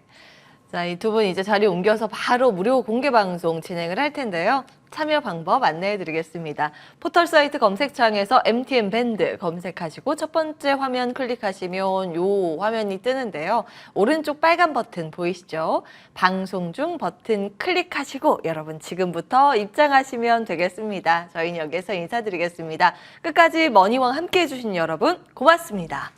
자, 이 두 분 이제 자리 옮겨서 바로 무료 공개 방송 진행을 할 텐데요. 참여 방법 안내해 드리겠습니다. 포털 사이트 검색창에서 MTN 밴드 검색하시고 첫 번째 화면 클릭하시면 요 화면이 뜨는데요. 오른쪽 빨간 버튼 보이시죠? 방송 중 버튼 클릭하시고 여러분 지금부터 입장하시면 되겠습니다. 저희는 여기서 인사드리겠습니다. 끝까지 머니왕 함께 해주신 여러분 고맙습니다.